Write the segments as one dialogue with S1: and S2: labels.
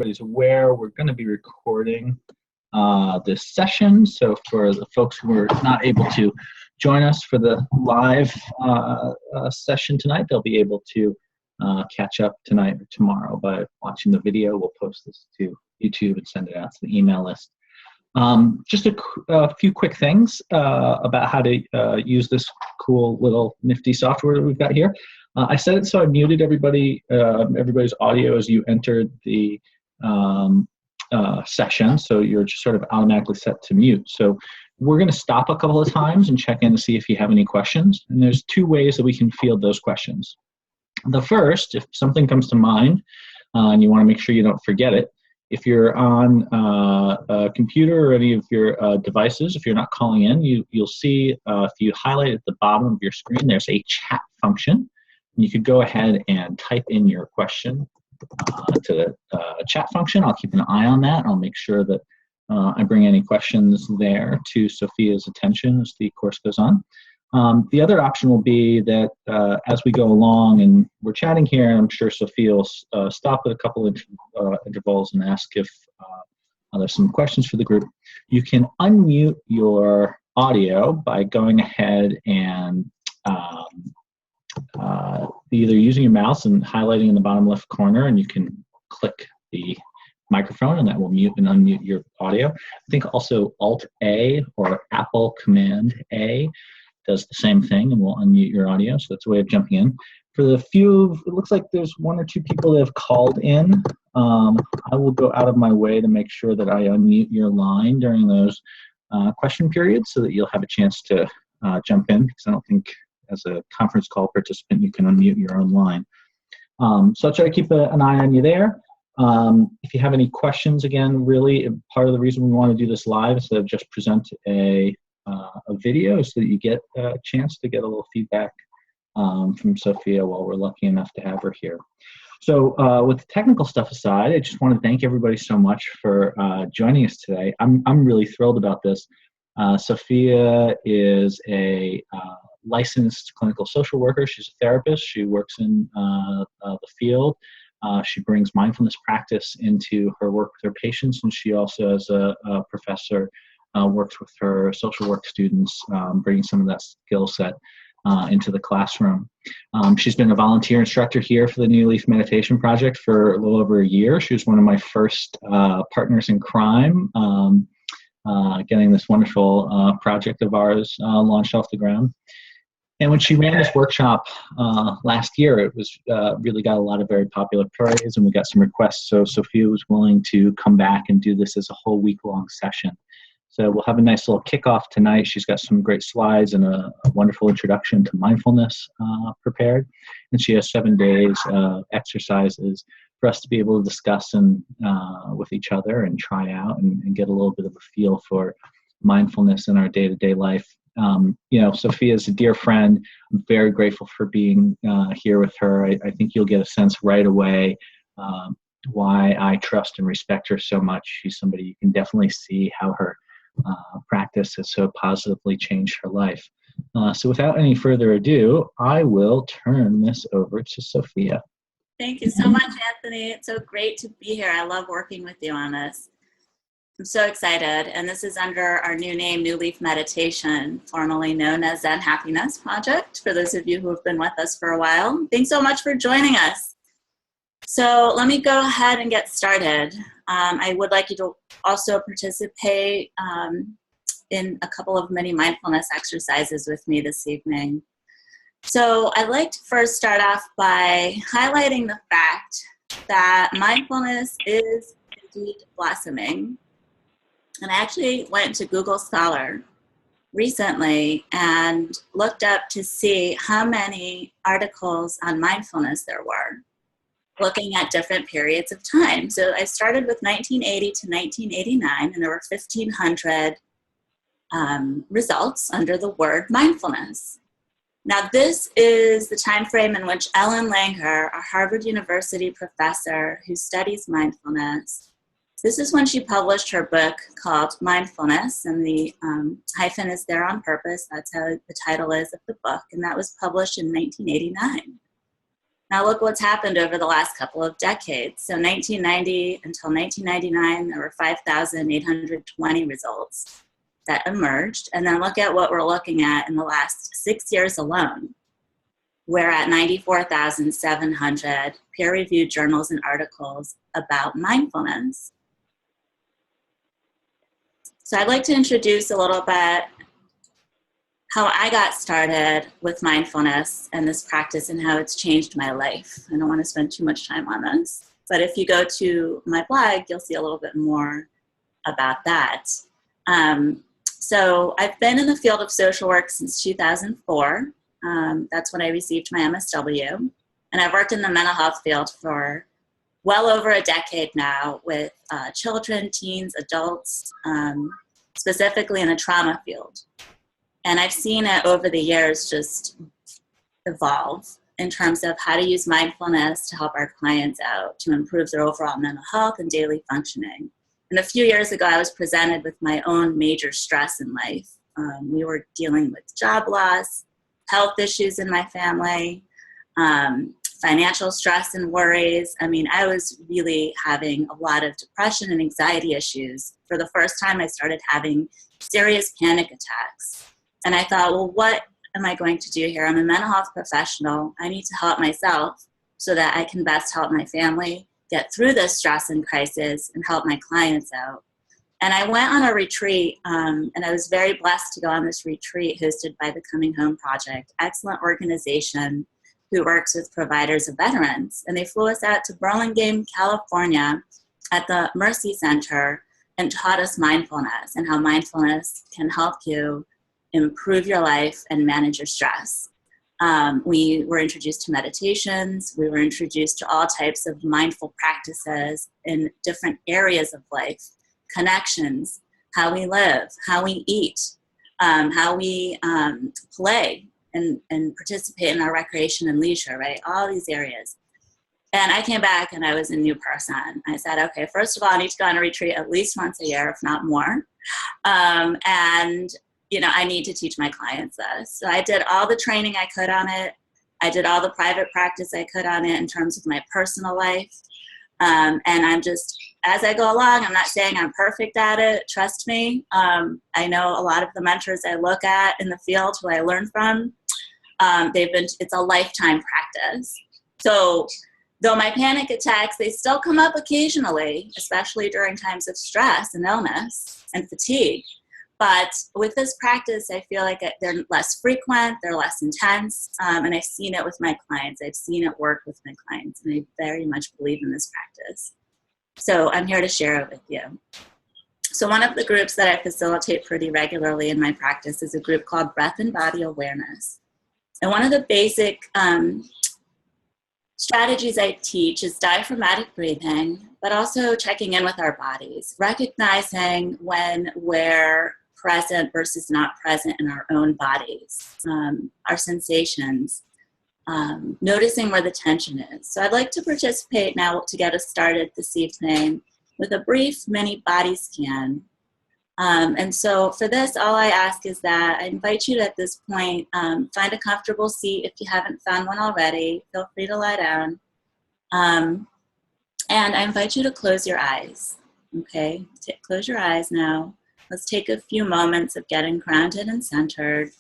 S1: everybody's aware, we're going to be recording this session. So for the folks who are not able to join us for the live session tonight, they'll be able to catch up tonight or tomorrow by watching the video. We'll post this to YouTube and send it out to the email list. Just a few quick things about how to use this cool little nifty software that we've got here. I said it so I muted everybody's audio as you entered the session, so you're just sort of automatically set to mute. So we're going to stop a couple of times and check in to see if you have any questions. And there's two ways that we can field those questions. The first, if something comes to mind and you want to make sure you don't forget it, if you're on a computer or any of your devices, if you're not calling in, you'll see if you highlight at the bottom of your screen, there's a chat function. You could go ahead and type in your question to the chat function. I'll keep an eye on that. I'll make sure that I bring any questions there to Sofia's attention as the course goes on. The other option will be that as we go along and we're chatting here, I'm sure Sofia will stop at a couple of intervals and ask if there's some questions for the group. You can unmute your audio by going ahead and either using your mouse and highlighting in the bottom left corner, and you can click the microphone and that will mute and unmute your audio. I think also Alt-A or Apple Command-A does the same thing and will unmute your audio, so that's a way of jumping in. For the few, it looks like there's one or two people that have called in. I will go out of my way to make sure that I unmute your line during those question periods so that you'll have a chance to jump in, because I don't think as a conference call participant you can unmute your own line. So I'll try to keep an eye on you there. If you have any questions, again, really part of the reason we want to do this live instead of just present a video so that you get a chance to get a little feedback from Sofia while we're lucky enough to have her here. So with the technical stuff aside, I just want to thank everybody so much for joining us today. I'm really thrilled about this. Sofia is a licensed clinical social worker. She's a therapist. She works in the field. She brings mindfulness practice into her work with her patients, and she also, as a professor, works with her social work students, bringing some of that skill set into the classroom. She's been a volunteer instructor here for the New Leaf Meditation Project for a little over a year. She was one of my first partners in crime, getting this wonderful project of ours launched off the ground. And when she ran this workshop last year, it was really got a lot of very popular praise, and we got some requests. So Sofia was willing to come back and do this as a whole week-long session. So we'll have a nice little kickoff tonight. She's got some great slides and a wonderful introduction to mindfulness prepared. And she has 7 days of exercises for us to be able to discuss and with each other and try out and get a little bit of a feel for mindfulness in our day-to-day life. You know, Sofia is a dear friend. I'm very grateful for being here with her. I think you'll get a sense right away why I trust and respect her so much. She's somebody you can definitely see how her practice has so positively changed her life. So without any further ado, I will turn this over to Sofia.
S2: Thank you so much, Anthony. It's so great to be here. I love working with you on this. I'm so excited. And this is under our new name, New Leaf Meditation, formerly known as Zen Happiness Project, for those of you who have been with us for a while. Thanks so much for joining us. So let me go ahead and get started. I would like you to also participate in a couple of mini mindfulness exercises with me this evening. So I'd like to first start off by highlighting the fact that mindfulness is indeed blossoming. And I actually went to Google Scholar recently and looked up to see how many articles on mindfulness there were, looking at different periods of time. So I started with 1980 to 1989, and there were 1,500 results under the word mindfulness. Now, this is the time frame in which Ellen Langer, a Harvard University professor who studies mindfulness, this is when she published her book called Mindfulness, and the hyphen is there on purpose. That's how the title is of the book, and that was published in 1989. Now look what's happened over the last couple of decades. So 1990 until 1999, there were 5,820 results that emerged. And then look at what we're looking at in the last 6 years alone. We're at 94,700 peer-reviewed journals and articles about mindfulness. So I'd like to introduce a little bit how I got started with mindfulness and this practice and how it's changed my life. I don't want to spend too much time on this, but if you go to my blog, you'll see a little bit more about that. So I've been in the field of social work since 2004. That's when I received my MSW. And I've worked in the mental health field for well over a decade now with children, teens, adults, specifically in the trauma field. And I've seen it over the years just evolve in terms of how to use mindfulness to help our clients out, to improve their overall mental health and daily functioning. And a few years ago, I was presented with my own major stress in life. We were dealing with job loss, health issues in my family, financial stress and worries. I mean, I was really having a lot of depression and anxiety issues. For the first time, I started having serious panic attacks. And I thought, well, what am I going to do here? I'm a mental health professional. I need to help myself so that I can best help my family get through this stress and crisis and help my clients out. And I went on a retreat, and I was very blessed to go on this retreat hosted by the Coming Home Project, excellent organization who works with providers of veterans. And they flew us out to Burlingame, California at the Mercy Center and taught us mindfulness and how mindfulness can help you improve your life and manage your stress. We were introduced to meditations. We were introduced to all types of mindful practices in different areas of life, connections, how we live, how we eat, how we play and participate in our recreation and leisure, right? All these areas. And I came back and I was a new person. I said, okay, first of all, I need to go on a retreat at least once a year, if not more. And I need to teach my clients this. So I did all the training I could on it. I did all the private practice I could on it in terms of my personal life. And I'm just, as I go along, I'm not saying I'm perfect at it. Trust me. I know a lot of the mentors I look at in the field who I learn from, it's a lifetime practice. So though my panic attacks, they still come up occasionally, especially during times of stress and illness and fatigue. But with this practice, I feel like they're less frequent, they're less intense, and I've seen it with my clients. I've seen it work with my clients, and I very much believe in this practice. So I'm here to share it with you. So one of the groups that I facilitate pretty regularly in my practice is a group called Breath and Body Awareness. And one of the basic strategies I teach is diaphragmatic breathing, but also checking in with our bodies, recognizing when we're present versus not present in our own bodies, our sensations, noticing where the tension is. So I'd like to participate now to get us started this evening with a brief mini body scan. And so for this, all I ask is that I invite you to, at this point, find a comfortable seat. If you haven't found one already, feel free to lie down. And I invite you to close your eyes, okay? Close your eyes now. Let's take a few moments of getting grounded and centered.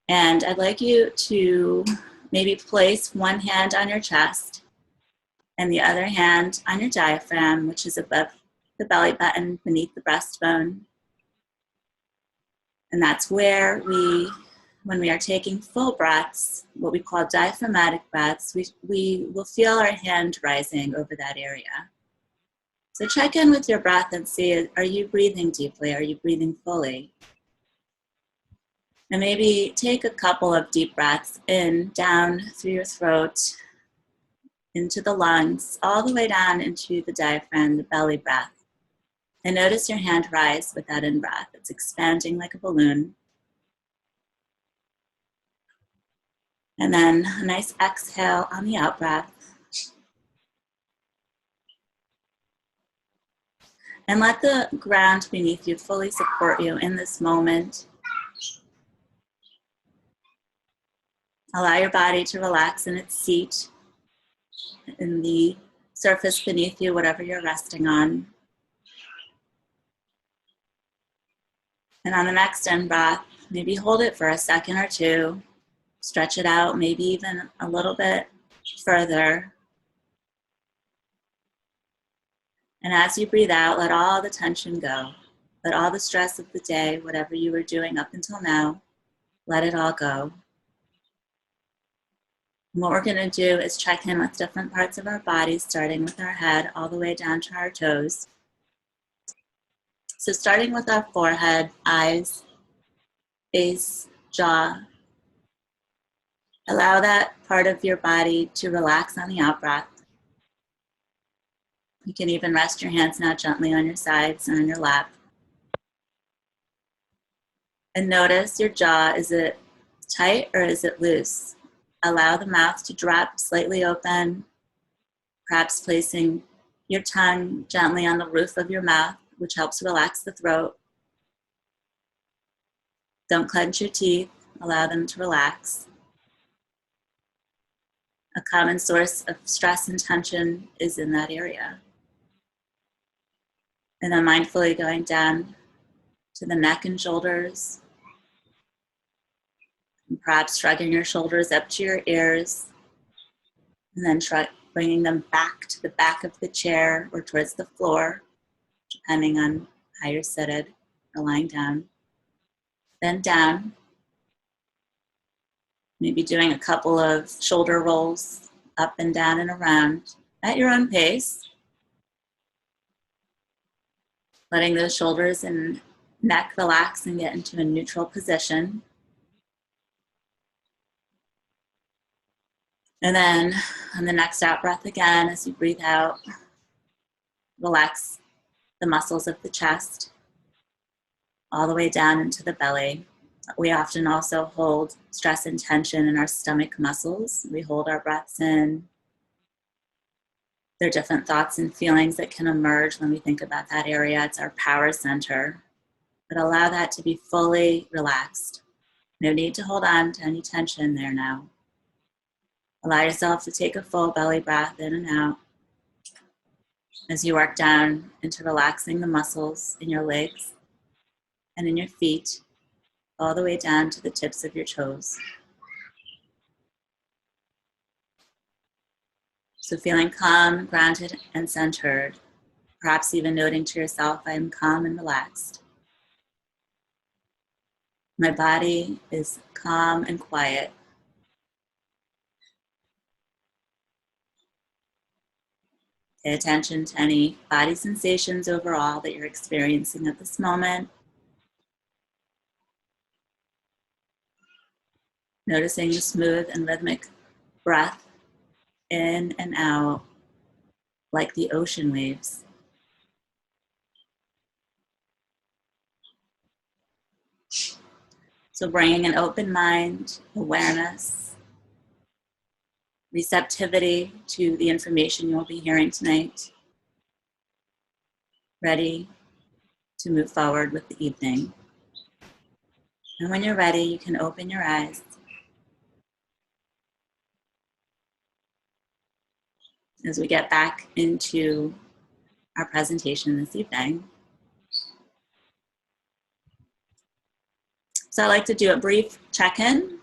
S2: And I'd like you to maybe place one hand on your chest and the other hand on your diaphragm, which is above the belly button beneath the breastbone. And that's where when we are taking full breaths, what we call diaphragmatic breaths, we will feel our hand rising over that area. So check in with your breath and see, are you breathing deeply? Are you breathing fully? And maybe take a couple of deep breaths in, down through your throat, into the lungs, all the way down into the diaphragm, the belly breath. And notice your hand rise with that in-breath. It's expanding like a balloon. And then a nice exhale on the out-breath. And let the ground beneath you fully support you in this moment. Allow your body to relax in its seat, in the surface beneath you, whatever you're resting on. And on the next in-breath, maybe hold it for a second or two. Stretch it out, maybe even a little bit further. And as you breathe out, let all the tension go. Let all the stress of the day, whatever you were doing up until now, let it all go. And what we're going to do is check in with different parts of our body, starting with our head all the way down to our toes. So starting with our forehead, eyes, face, jaw. Allow that part of your body to relax on the out-breath. You can even rest your hands now gently on your sides and on your lap. And notice your jaw, is it tight or is it loose? Allow the mouth to drop slightly open, perhaps placing your tongue gently on the roof of your mouth, which helps relax the throat. Don't clench your teeth, allow them to relax. A common source of stress and tension is in that area. And then mindfully going down to the neck and shoulders. And perhaps shrugging your shoulders up to your ears. And then bringing them back to the back of the chair or towards the floor, depending on how you're seated or lying down. Then down. Maybe doing a couple of shoulder rolls up and down and around at your own pace. Letting those shoulders and neck relax and get into a neutral position. And then on the next out breath again, as you breathe out, relax the muscles of the chest all the way down into the belly. We often also hold stress and tension in our stomach muscles. We hold our breaths in. There are different thoughts and feelings that can emerge when we think about that area. It's our power center. But allow that to be fully relaxed. No need to hold on to any tension there now. Allow yourself to take a full belly breath in and out as you work down into relaxing the muscles in your legs and in your feet, all the way down to the tips of your toes. So feeling calm, grounded, and centered, perhaps even noting to yourself, I am calm and relaxed. My body is calm and quiet. Pay attention to any body sensations overall that you're experiencing at this moment. Noticing the smooth and rhythmic breath in and out like the ocean waves. So bringing an open mind, awareness, receptivity to the information you'll be hearing tonight. Ready to move forward with the evening. And when you're ready, you can open your eyes. As we get back into our presentation this evening. So I'd like to do a brief check-in,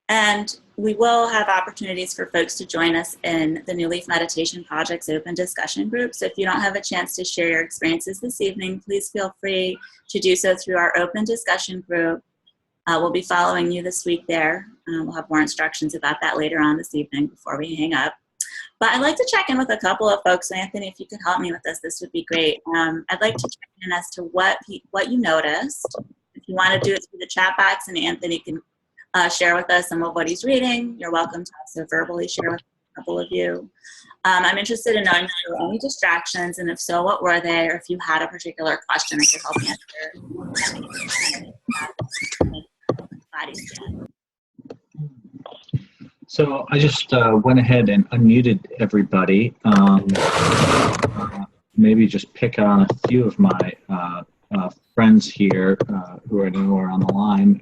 S2: and we will have opportunities for folks to join us in the New Leaf Meditation Project's open discussion group. So if you don't have a chance to share your experiences this evening, please feel free to do so through our open discussion group. We'll be following you this week there. We'll have more instructions about that later on this evening before we hang up. But I'd like to check in with a couple of folks. So Anthony, if you could help me with this would be great. I'd like to check in as to what you noticed. If you want to do it through the chat box and Anthony can share with us some of what he's reading, you're welcome to also verbally share with a couple of you. I'm interested in knowing if there were any distractions, and if so, what were they, or if you had a particular question that could help answer.
S1: So I just went ahead and unmuted everybody. Maybe just pick on a few of my friends here who I know are on the line.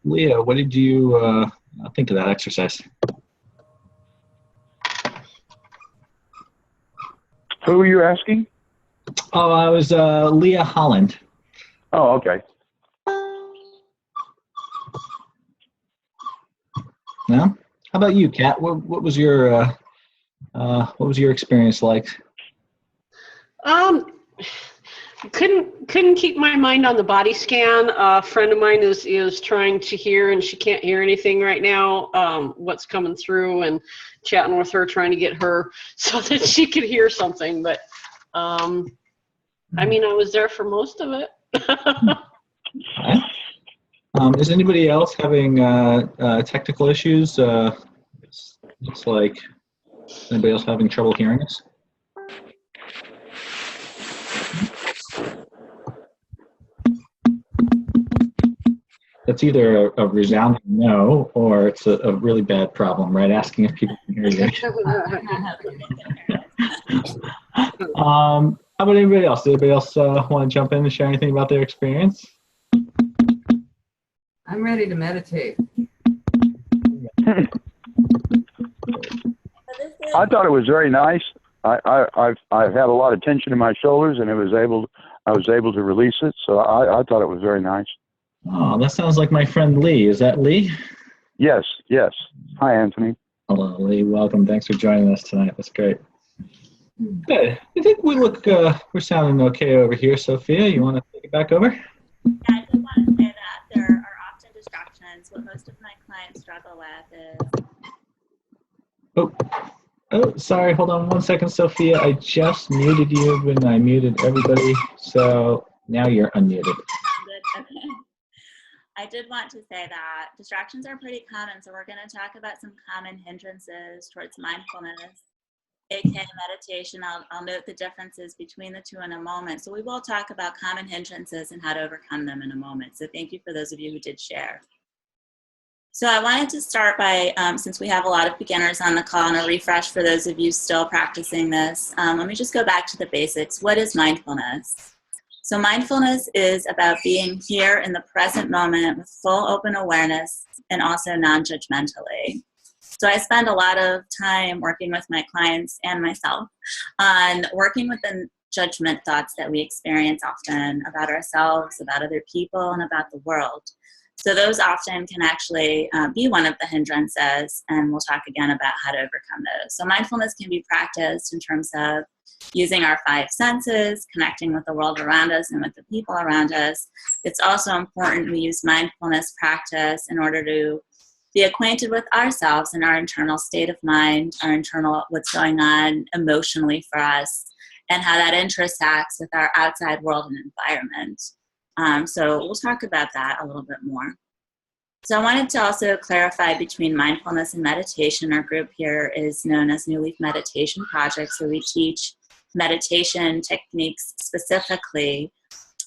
S1: Leah, what did you think of that exercise?
S3: Who are you asking?
S1: Oh, I was Leah Holland.
S3: Oh, okay.
S1: Yeah. How about you, Kat? What was your experience like?
S4: Couldn't keep my mind on the body scan. A friend of mine is trying to hear, and she can't hear anything right now. What's coming through, and chatting with her, trying to get her so that she could hear something. But I mean, I was there for most of it.
S1: Okay. Is anybody else having technical issues? Looks like anybody else having trouble hearing us? That's either a resounding no, or it's a really bad problem, right? Asking if people can hear you. How about anybody else? Does anybody else want to jump in and share anything about their experience?
S5: I'm ready to meditate.
S3: I thought it was very nice. I've had a lot of tension in my shoulders, and I was able to release it. So I thought it was very nice.
S1: Oh, that sounds like my friend Lee. Is that Lee?
S3: Yes, yes. Hi, Anthony.
S1: Hello, Lee. Welcome. Thanks for joining us tonight. That's great. Good. I think we're sounding okay over here. Sophia, you want to take it back over?
S2: Yeah, I just want to say that there are often distractions. What most of my clients struggle with is...
S1: Oh, sorry. Hold on one second, Sophia. I just muted you when I muted everybody. So now you're unmuted.
S2: Okay. I did want to say that distractions are pretty common, so we're going to talk about some common hindrances towards mindfulness, aka meditation. I'll note the differences between the two in a moment. So we will talk about common hindrances and how to overcome them in a moment. So thank you for those of you who did share. So I wanted to start by, since we have a lot of beginners on the call, and a refresh for those of you still practicing this, let me just go back to the basics. What is mindfulness? So mindfulness is about being here in the present moment with full open awareness and also non-judgmentally. So I spend a lot of time working with my clients and myself on working with the judgment thoughts that we experience often about ourselves, about other people, and about the world. So those often can actually be one of the hindrances, and we'll talk again about how to overcome those. So mindfulness can be practiced in terms of using our 5 senses, connecting with the world around us and with the people around us. It's also important we use mindfulness practice in order to be acquainted with ourselves and our internal state of mind, our internal, what's going on emotionally for us, and how that intersects with our outside world and environment. So we'll talk about that a little bit more. So I wanted to also clarify between mindfulness and meditation. Our group here is known as New Leaf Meditation Project. So we teach meditation techniques specifically,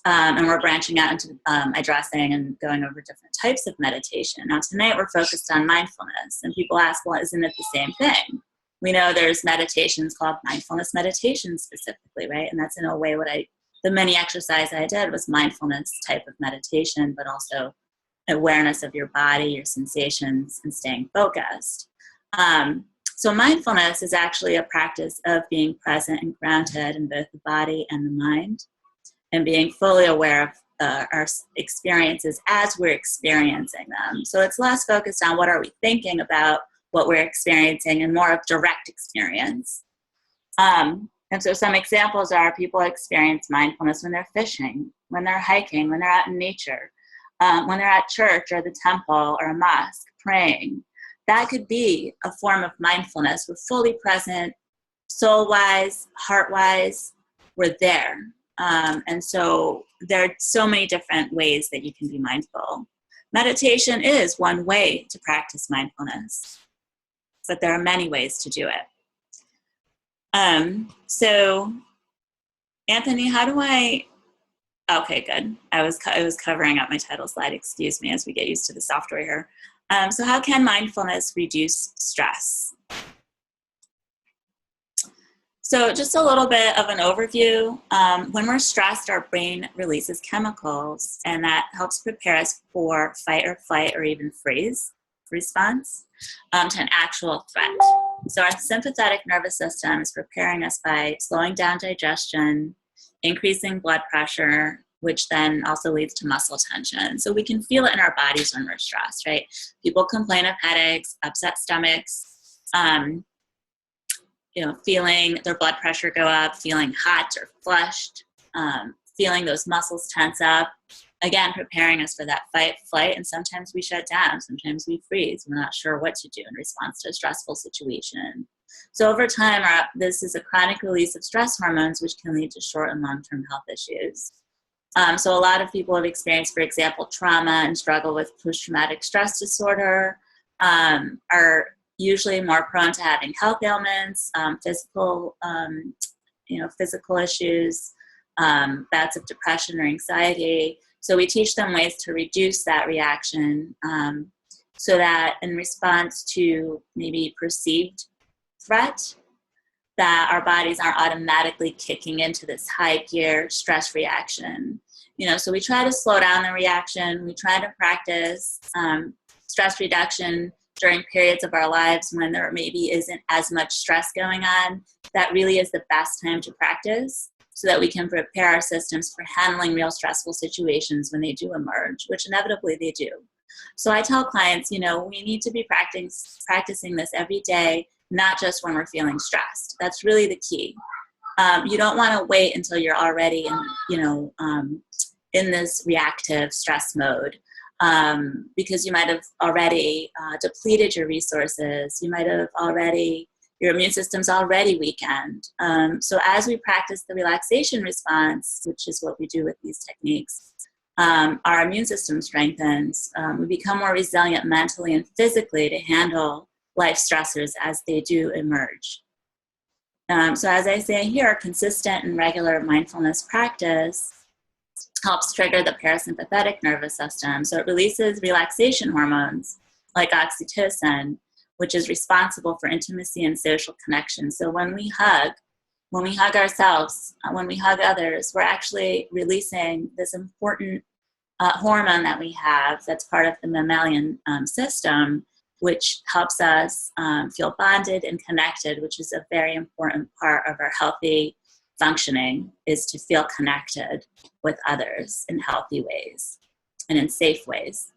S2: and we're branching out into addressing and going over different types of meditation. Now tonight we're focused on mindfulness, and people ask, well, isn't it the same thing? We know there's meditations called mindfulness meditation specifically, right? And that's in a way the mini exercise I did was mindfulness type of meditation, but also awareness of your body, your sensations, and staying focused. So mindfulness is actually a practice of being present and grounded in both the body and the mind, and being fully aware of our experiences as we're experiencing them. So it's less focused on what are we thinking about what we're experiencing, and more of direct experience. And so some examples are people experience mindfulness when they're fishing, when they're hiking, when they're out in nature, when they're at church or the temple or a mosque praying. That could be a form of mindfulness. We're fully present, soul-wise, heart-wise, we're there. And so there are so many different ways that you can be mindful. Meditation is one way to practice mindfulness, but there are many ways to do it. So Anthony, how do okay, good. I was covering up my title slide, excuse me, as we get used to the software here. So how can mindfulness reduce stress? So just a little bit of an overview. When we're stressed, our brain releases chemicals, and that helps prepare us for fight or flight or even freeze response to an actual threat. So our sympathetic nervous system is preparing us by slowing down digestion, increasing blood pressure, which then also leads to muscle tension. So we can feel it in our bodies when we're stressed, right? People complain of headaches, upset stomachs, feeling their blood pressure go up, feeling hot or flushed, feeling those muscles tense up. Again, preparing us for that fight, flight, and sometimes we shut down. Sometimes we freeze. We're not sure what to do in response to a stressful situation. So over time, this is a chronic release of stress hormones, which can lead to short and long-term health issues. So a lot of people have experienced, for example, trauma and struggle with post-traumatic stress disorder, are usually more prone to having health ailments, physical issues, bouts of depression or anxiety. So we teach them ways to reduce that reaction so that in response to maybe perceived threat, that our bodies aren't automatically kicking into this high gear stress reaction. So we try to slow down the reaction. We try to practice stress reduction during periods of our lives when there maybe isn't as much stress going on. That really is the best time to practice so that we can prepare our systems for handling real stressful situations when they do emerge, which inevitably they do. So I tell clients, we need to be practicing this every day, not just when we're feeling stressed. That's really the key. You don't want to wait until you're already in this reactive stress mode. Because you might have already depleted your resources. You might have your immune system's already weakened. So as we practice the relaxation response, which is what we do with these techniques, our immune system strengthens. We become more resilient mentally and physically to handle life stressors as they do emerge. So as I say here, consistent and regular mindfulness practice helps trigger the parasympathetic nervous system. So it releases relaxation hormones like oxytocin, which is responsible for intimacy and social connection. So when we hug ourselves, when we hug others, we're actually releasing this important hormone that we have that's part of the mammalian system, which helps us feel bonded and connected, which is a very important part of our healthy functioning, is to feel connected with others in healthy ways and in safe ways.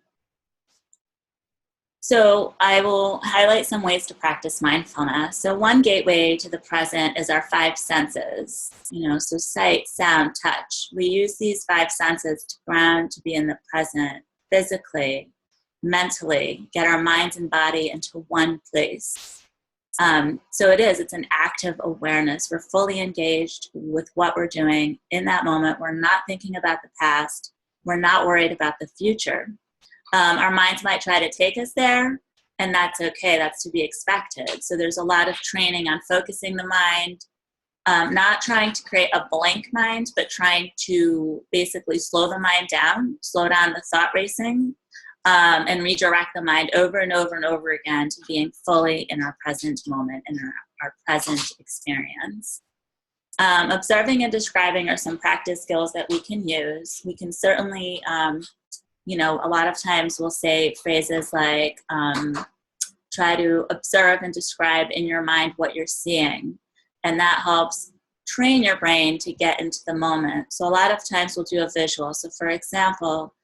S2: So I will highlight some ways to practice mindfulness. So one gateway to the present is our five senses, so sight, sound, touch. We use these five senses to ground, to be in the present, physically, mentally, get our minds and body into one place. So it's an active awareness. We're fully engaged with what we're doing in that moment. We're not thinking about the past. We're not worried about the future. Our minds might try to take us there, and that's okay. That's to be expected. So there's a lot of training on focusing the mind, not trying to create a blank mind, but trying to basically slow the mind down, slow down the thought racing, and redirect the mind over and over and over again to being fully in our present moment, in our present experience. Observing and describing are some practice skills that we can use. We can certainly, a lot of times we'll say phrases like, try to observe and describe in your mind what you're seeing. And that helps train your brain to get into the moment. So a lot of times we'll do a visual. So for example,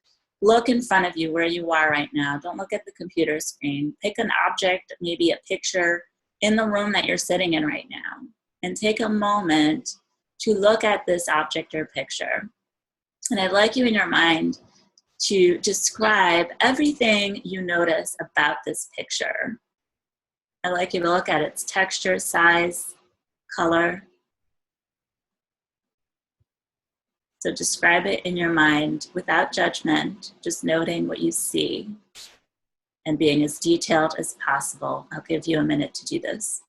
S2: look in front of you where you are right now. Don't look at the computer screen. Pick an object, maybe a picture in the room that you're sitting in right now, and take a moment to look at this object or picture. And I'd like you in your mind to describe everything you notice about this picture. I'd like you to look at its texture, size, color. So describe it in your mind without judgment, just noting what you see and being as detailed as possible. I'll give you a minute to do this.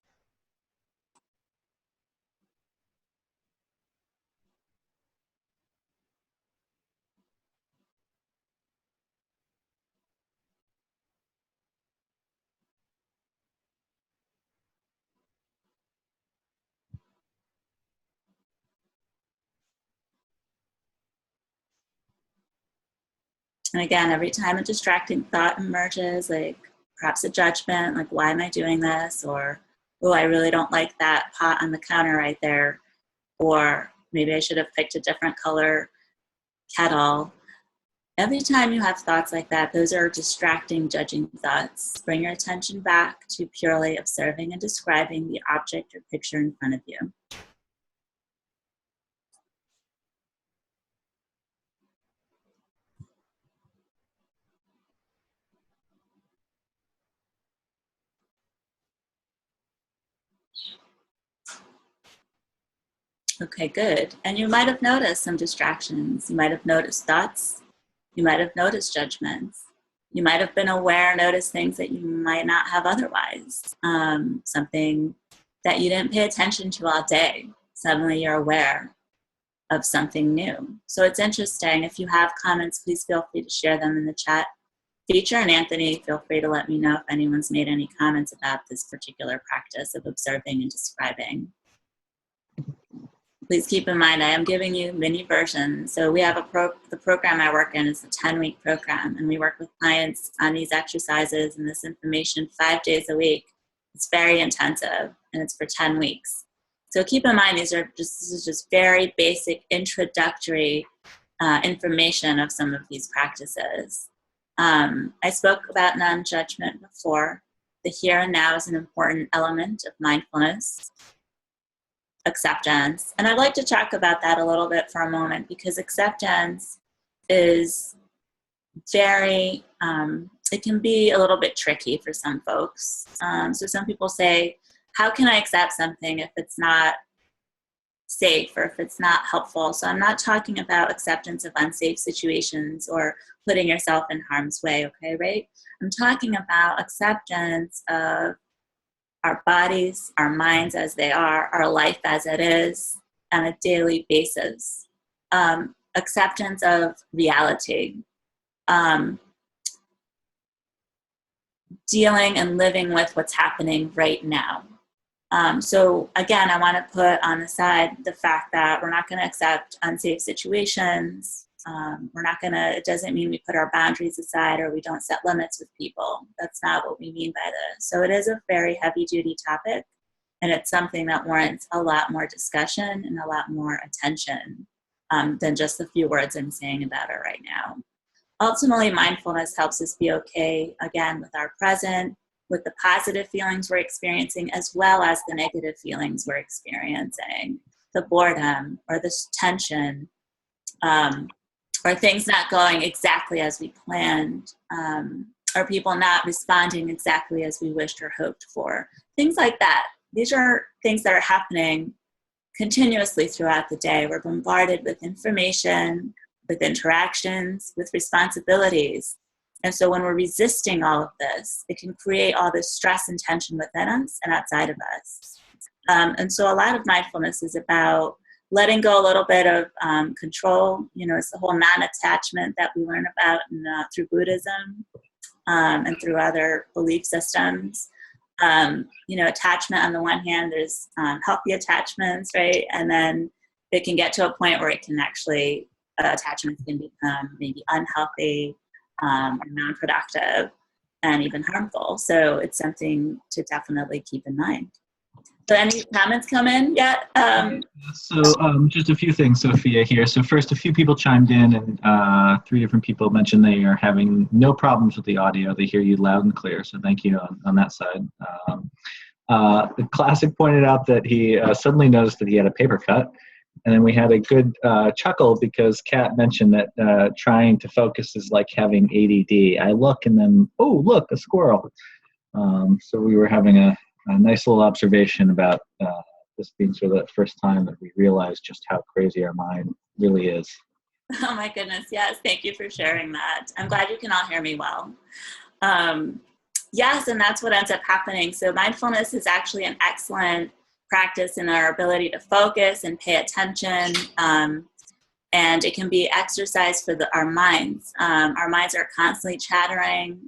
S2: And again, every time a distracting thought emerges, like perhaps a judgment, like, why am I doing this? Or, oh, I really don't like that pot on the counter right there. Or maybe I should have picked a different color kettle. Every time you have thoughts like that, those are distracting, judging thoughts. Bring your attention back to purely observing and describing the object or picture in front of you. Okay, good. And you might have noticed some distractions. You might have noticed thoughts. You might have noticed judgments. You might have been aware, noticed things that you might not have otherwise. Something that you didn't pay attention to all day. Suddenly you're aware of something new. So it's interesting. If you have comments, please feel free to share them in the chat feature. And Anthony, feel free to let me know if anyone's made any comments about this particular practice of observing and describing. Please keep in mind, I am giving you mini versions. So we have the program I work in is a 10-week program, and we work with clients on these exercises and this information 5 days a week. It's very intensive, and it's for 10 weeks. So keep in mind, this is just very basic introductory information of some of these practices. I spoke about non-judgment before. The here and now is an important element of mindfulness. Acceptance. And I'd like to talk about that a little bit for a moment, because acceptance is very, it can be a little bit tricky for some folks. So some people say, how can I accept something if it's not safe or if it's not helpful? So I'm not talking about acceptance of unsafe situations or putting yourself in harm's way, okay, right? I'm talking about acceptance of our bodies, our minds as they are, our life as it is on a daily basis. Acceptance of reality. Dealing and living with what's happening right now. So again, I want to put on the side the fact that we're not going to accept unsafe situations. It doesn't mean we put our boundaries aside or we don't set limits with people. That's not what we mean by this. So it is a very heavy duty topic, and it's something that warrants a lot more discussion and a lot more attention than just the few words I'm saying about it right now. Ultimately, mindfulness helps us be okay, again, with our present, with the positive feelings we're experiencing, as well as the negative feelings we're experiencing, the boredom or the tension, or things not going exactly as we planned, or people not responding exactly as we wished or hoped for. Things like that. These are things that are happening continuously throughout the day. We're bombarded with information, with interactions, with responsibilities. And so when we're resisting all of this, it can create all this stress and tension within us and outside of us. And so a lot of mindfulness is about letting go a little bit of control. It's the whole non-attachment that we learn about through Buddhism and through other belief systems. Attachment on the one hand, there's healthy attachments, right? And then it can get to a point where it can actually, attachments can become maybe unhealthy, non-productive, and even harmful. So it's something to definitely keep in mind. So any comments come in yet?
S1: Just a few things, Sophia, here. So first, a few people chimed in, and 3 different people mentioned they are having no problems with the audio. They hear you loud and clear, so thank you on that side. The Classic pointed out that he suddenly noticed that he had a paper cut, and then we had a good chuckle because Kat mentioned that trying to focus is like having ADD. I look and then, oh, look, a squirrel. So we were having a nice little observation about this being sort of the first time that we realized just how crazy our mind really is.
S2: Oh my goodness, yes, thank you for sharing that. I'm glad you can all hear me well. Yes, and that's what ends up happening. So mindfulness is actually an excellent practice in our ability to focus and pay attention. And And it can be exercise for our minds. Our minds are constantly chattering.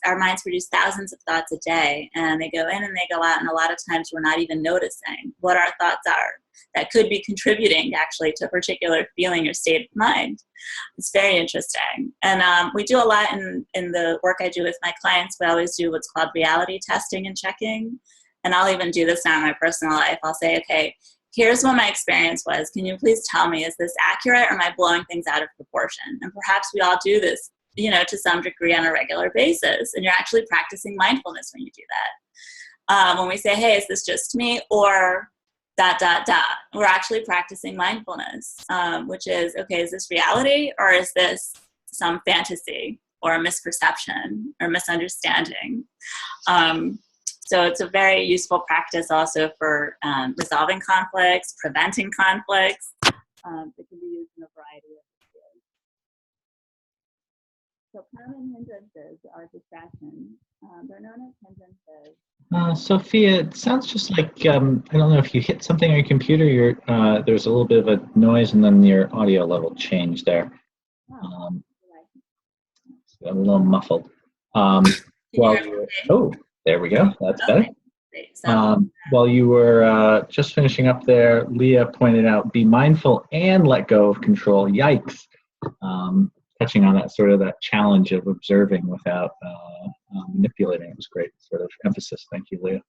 S2: Our minds produce thousands of thoughts a day, and they go in and they go out, and a lot of times we're not even noticing what our thoughts are that could be contributing actually to a particular feeling or state of mind. It's very interesting. And we do a lot in the work I do with my clients. We always do what's called reality testing and checking. And I'll even do this now in my personal life. I'll say, okay, here's what my experience was. Can you please tell me, is this accurate, or am I blowing things out of proportion? And perhaps we all do this, to some degree on a regular basis. And you're actually practicing mindfulness when you do that. When we say, hey, is this just me, or ... we're actually practicing mindfulness, which is, okay, is this reality, or is this some fantasy or a misperception or misunderstanding? So it's a very useful practice also for resolving conflicts, preventing conflicts. It can be used in a variety of ways. So common hindrances are distractions. They're known as hindrances.
S1: Sophia, it sounds just like, I don't know if you hit something on your computer, there's a little bit of a noise, and then your audio level changed there. It's a little muffled. There we go. That's better.
S2: Great. So,
S1: while you were just finishing up there, Leah pointed out, be mindful and let go of control. Yikes. Touching on that challenge of observing without manipulating. It was great sort of emphasis. Thank you, Leah.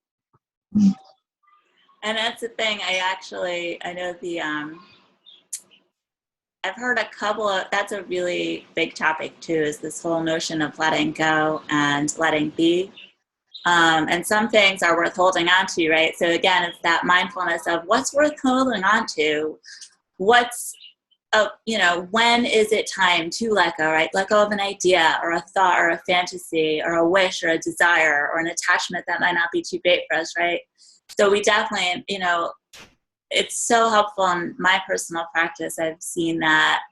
S2: And that's the thing. I know I've heard that's a really big topic too, is this whole notion of letting go and letting be. And some things are worth holding on to, right? So again, it's that mindfulness of what's worth holding on to, when is it time to let go, right? Let go of an idea or a thought or a fantasy or a wish or a desire or an attachment that might not be too great for us, right? So we definitely, it's so helpful in my personal practice. I've seen that,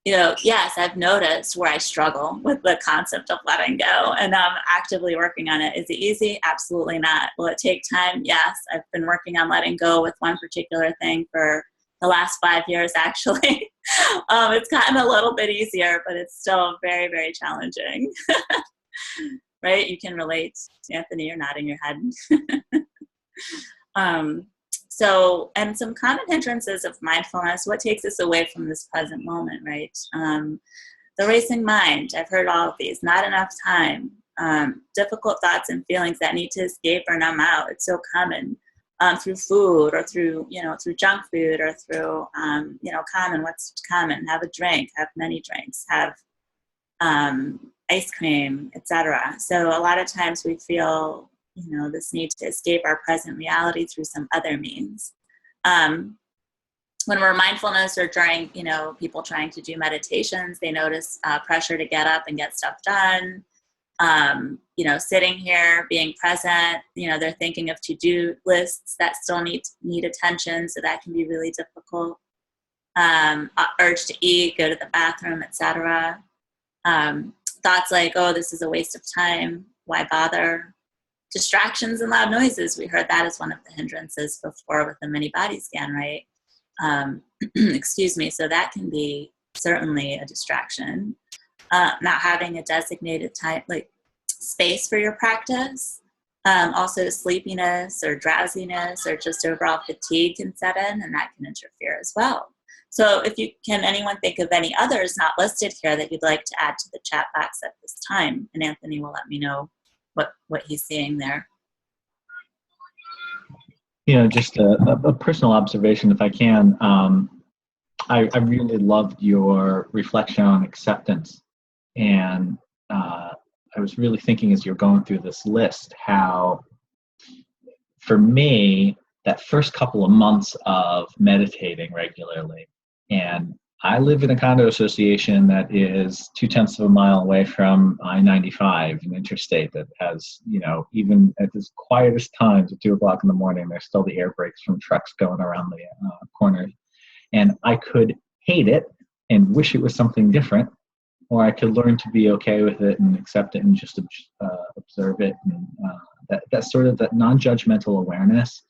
S2: yes, I've noticed where I struggle with the concept of letting go, and I'm actively working on it. Is it easy? Absolutely not. Will it take time? Yes. I've been working on letting go with one particular thing for the last 5 years, actually. It's gotten a little bit easier, but it's still very, very challenging. Right? You can relate. Anthony, you're nodding your head. And some common hindrances of mindfulness, what takes us away from this present moment, right? The racing mind, I've heard all of these, not enough time, difficult thoughts and feelings that need to escape or numb out. It's so common. Through food or through junk food or through, what's common, have a drink, have many drinks, have ice cream, etc. So a lot of times we feel, this need to escape our present reality through some other means. When we're mindfulness or during, people trying to do meditations, they notice pressure to get up and get stuff done. Sitting here, being present, they're thinking of to-do lists that still need attention, so that can be really difficult. Urge to eat, go to the bathroom, etc. Thoughts like, oh, this is a waste of time, why bother? Distractions and loud noises, we heard that as one of the hindrances before with the mini body scan, right? Excuse me, so that can be certainly a distraction. Not having a designated time, like space for your practice. Also sleepiness or drowsiness or just overall fatigue can set in, and that can interfere as well. So anyone think of any others not listed here that you'd like to add to the chat box at this time? And Anthony will let me know what he's seeing there.
S1: Just a personal observation, if I can. I really loved your reflection on acceptance. And I was really thinking as you're going through this list how, for me, that first couple of months of meditating regularly, and I live in a condo association that is 0.2 of a mile away from I-95, an interstate that has, even at its quietest times at 2 o'clock in the morning, there's still the air brakes from trucks going around the corners. And I could hate it and wish it was something different, or I could learn to be okay with it and accept it and just observe it. And that's sort of that non-judgmental awareness.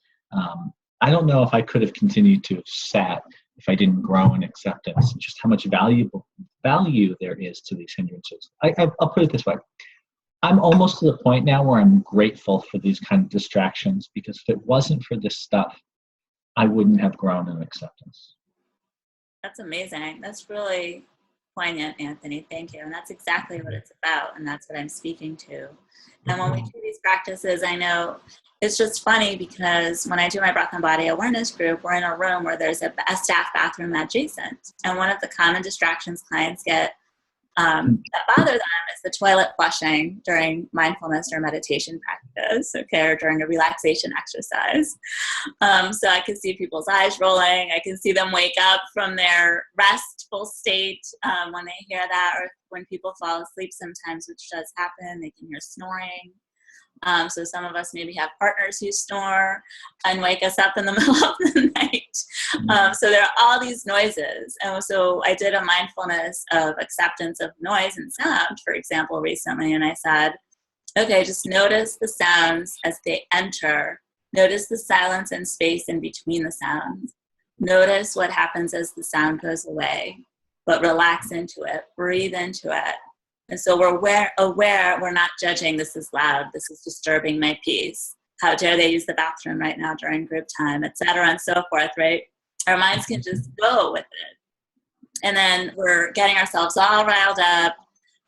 S1: I don't know if I could have continued to have sat if I didn't grow in acceptance, just how much value there is to these hindrances. I'll put it this way. I'm almost to the point now where I'm grateful for these kind of distractions, because if it wasn't for this stuff, I wouldn't have grown in acceptance.
S2: That's amazing. That's really poignant, Anthony. Thank you. And that's exactly what it's about. And that's what I'm speaking to. And when we do these practices, I know it's just funny because when I do my breath and body awareness group, we're in a room where there's a staff bathroom adjacent. And one of the common distractions clients get that bother them is the toilet flushing during mindfulness or meditation practice, okay, or during a relaxation exercise. So I can see people's eyes rolling. I can see them wake up from their restful state when they hear that, or when people fall asleep sometimes, which does happen, they can hear snoring. So some of us maybe have partners who snore and wake us up in the middle of the night. So there are all these noises. And so I did a mindfulness of acceptance of noise and sound, for example, recently. And I said, okay, just notice the sounds as they enter. Notice the silence and space in between the sounds. Notice what happens as the sound goes away, but relax into it, breathe into it. And so we're aware, we're not judging, this is loud, this is disturbing my peace. How dare they use the bathroom right now during group time, et cetera, and so forth, right? Our minds can just go with it. And then we're getting ourselves all riled up.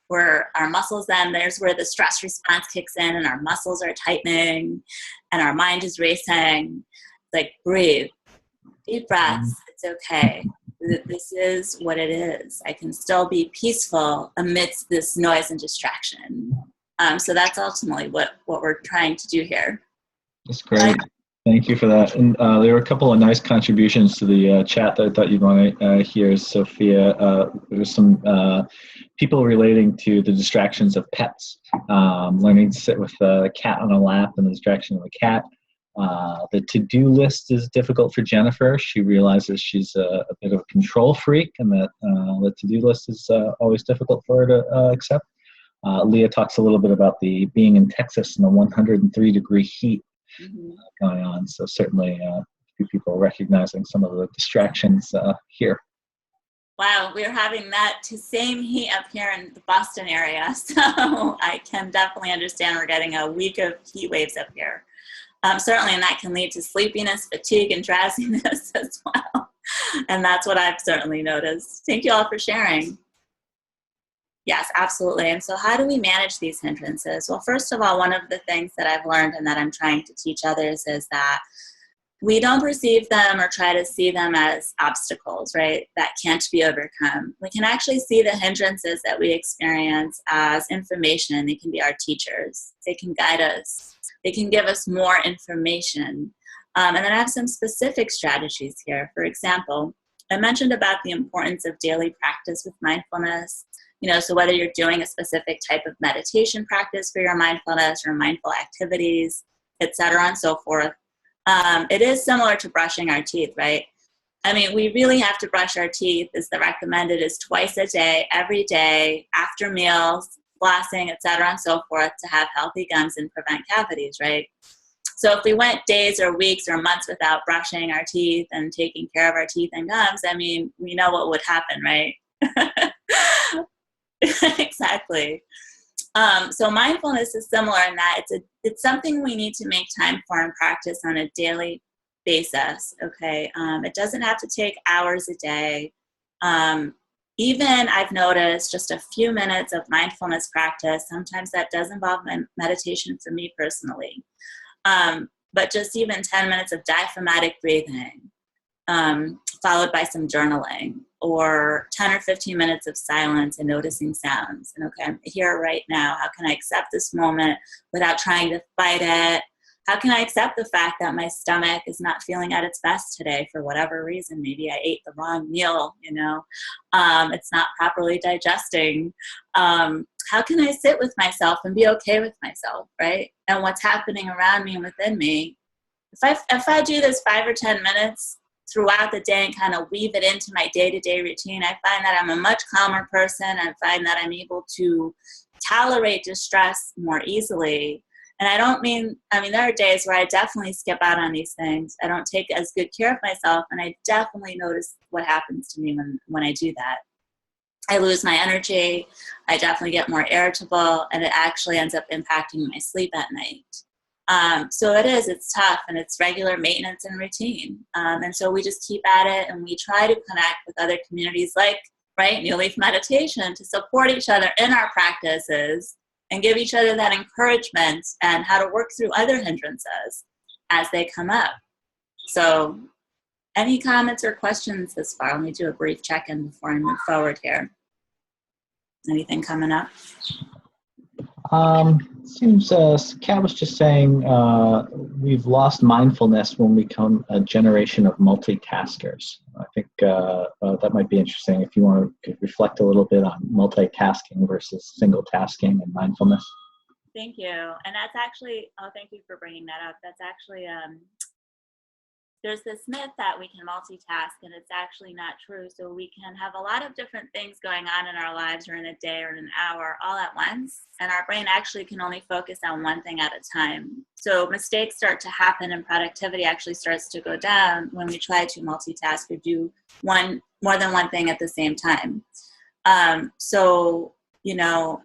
S2: Our muscles then, there's where the stress response kicks in and our muscles are tightening and our mind is racing. Like, breathe, deep breaths, it's okay. This is what it is. I can still be peaceful amidst this noise and distraction. So that's ultimately what we're trying to do here.
S1: That's great. Thank you for that. And there were a couple of nice contributions to the chat that I thought you'd want to hear, Sophia. There's some people relating to the distractions of pets, learning to sit with a cat on a lap and the distraction of a cat. The to-do list is difficult for Jennifer. She realizes she's a bit of a control freak, and that the to-do list is always difficult for her to accept. Leah talks a little bit about the being in Texas in a 103-degree heat going on. So certainly a few people recognizing some of the distractions here.
S2: Wow, we're having that same heat up here in the Boston area. So I can definitely understand we're getting a week of heat waves up here. Certainly, and that can lead to sleepiness, fatigue, and drowsiness as well. And that's what I've certainly noticed. Thank you all for sharing. Yes, absolutely. And so how do we manage these hindrances? Well, first of all, one of the things that I've learned and that I'm trying to teach others is that we don't perceive them or try to see them as obstacles, right, that can't be overcome. We can actually see the hindrances that we experience as information. They can be our teachers. They can guide us. They can give us more information. And then I have some specific strategies here. For example, I mentioned about the importance of daily practice with mindfulness. So whether you're doing a specific type of meditation practice for your mindfulness or mindful activities, et cetera, and so forth, it is similar to brushing our teeth, right? I mean, we really have to brush our teeth. The recommended is twice a day, every day, after meals, flossing, et cetera, and so forth, to have healthy gums and prevent cavities, right? So if we went days or weeks or months without brushing our teeth and taking care of our teeth and gums, I mean, we know what would happen, right? Exactly. So mindfulness is similar in that it's something we need to make time for and practice on a daily basis, okay? It doesn't have to take hours a day. Even I've noticed just a few minutes of mindfulness practice, sometimes that does involve meditation for me personally. But just even 10 minutes of diaphragmatic breathing, followed by some journaling, or 10 or 15 minutes of silence and noticing sounds. And okay, I'm here right now. How can I accept this moment without trying to fight it? How can I accept the fact that my stomach is not feeling at its best today for whatever reason? Maybe I ate the wrong meal, it's not properly digesting. How can I sit with myself and be okay with myself, right? And what's happening around me and within me. If I do this 5 or 10 minutes throughout the day and kind of weave it into my day-to-day routine, I find that I'm a much calmer person. I find that I'm able to tolerate distress more easily. And I don't mean, there are days where I definitely skip out on these things. I don't take as good care of myself, and I definitely notice what happens to me when I do that. I lose my energy, I definitely get more irritable, and it actually ends up impacting my sleep at night. So it's tough, and it's regular maintenance and routine. And so we just keep at it, and we try to connect with other communities like, New Leaf Meditation, to support each other in our practices and give each other that encouragement and how to work through other hindrances as they come up. So any comments or questions this far? Let me do a brief check-in before I move forward here. Anything coming up?
S1: Seems Kat was just saying we've lost mindfulness when we become a generation of multitaskers. I think that might be interesting if you want to reflect a little bit on multitasking versus single tasking and mindfulness.
S2: Thank you. And that's actually, thank you for bringing that up. That's actually, there's this myth that we can multitask, and it's actually not true. So we can have a lot of different things going on in our lives or in a day or in an hour all at once, and our brain actually can only focus on one thing at a time. So mistakes start to happen, and productivity actually starts to go down when we try to multitask or do more than one thing at the same time.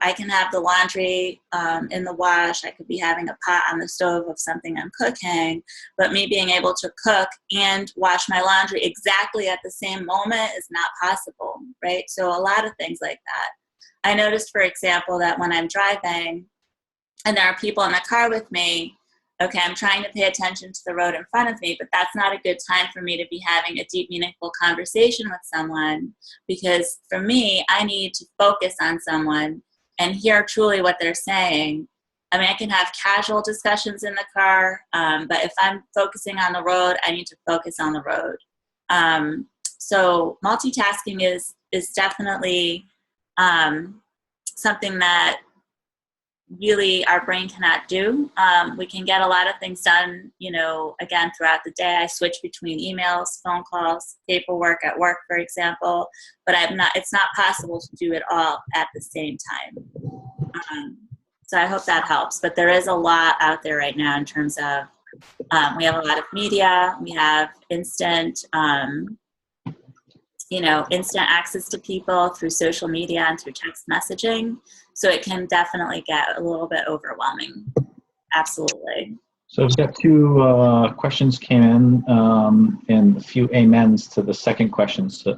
S2: I can have the laundry in the wash. I could be having a pot on the stove of something I'm cooking, but me being able to cook and wash my laundry exactly at the same moment is not possible, right? So a lot of things like that. I noticed, for example, that when I'm driving and there are people in the car with me, okay, I'm trying to pay attention to the road in front of me, but that's not a good time for me to be having a deep, meaningful conversation with someone, because for me, I need to focus on someone and hear truly what they're saying. I can have casual discussions in the car, but if I'm focusing on the road, I need to focus on the road. So multitasking is definitely something that really our brain cannot do. We can get a lot of things done, again, throughout the day. I switch between emails, phone calls, paperwork at work, for example, but it's not possible to do it all at the same time. So I hope that helps. But there is a lot out there right now in terms of, we have a lot of media, we have instant access to people through social media and through text messaging. So it can definitely get a little bit overwhelming. Absolutely.
S1: So we've got two questions came in and a few amens to the second question. So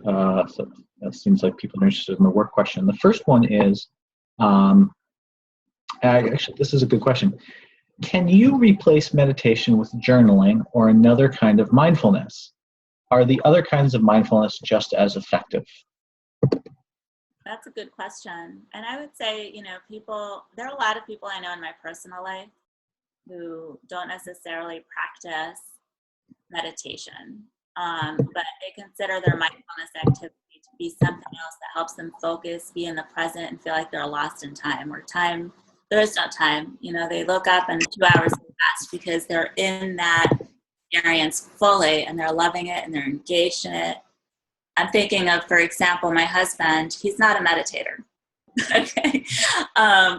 S1: it seems like people are interested in the work question. The first one is, actually, this is a good question. Can you replace meditation with journaling or another kind of mindfulness? Are the other kinds of mindfulness just as effective?
S2: That's a good question. And I would say, there are a lot of people I know in my personal life who don't necessarily practice meditation, but they consider their mindfulness activity to be something else that helps them focus, be in the present, and feel like they're lost in time, or time, there is no time. They look up and 2 hours pass because they're in that experience fully and they're loving it and they're engaged in it. I'm thinking of, for example, my husband. He's not a meditator. Okay,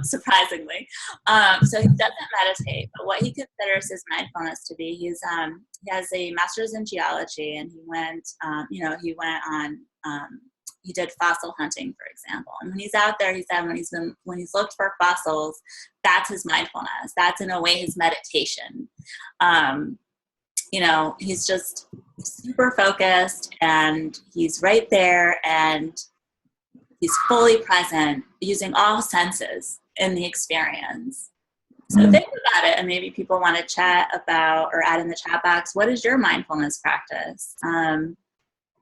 S2: surprisingly. So he doesn't meditate, but what he considers his mindfulness to be, he has a master's in geology, and he did fossil hunting, for example. And when he's out there, he said when he's looked for fossils, that's his mindfulness. That's in a way his meditation. He's just super focused, and he's right there, and he's fully present, using all senses in the experience. So think about it, and maybe people want to chat about or add in the chat box, what is your mindfulness practice?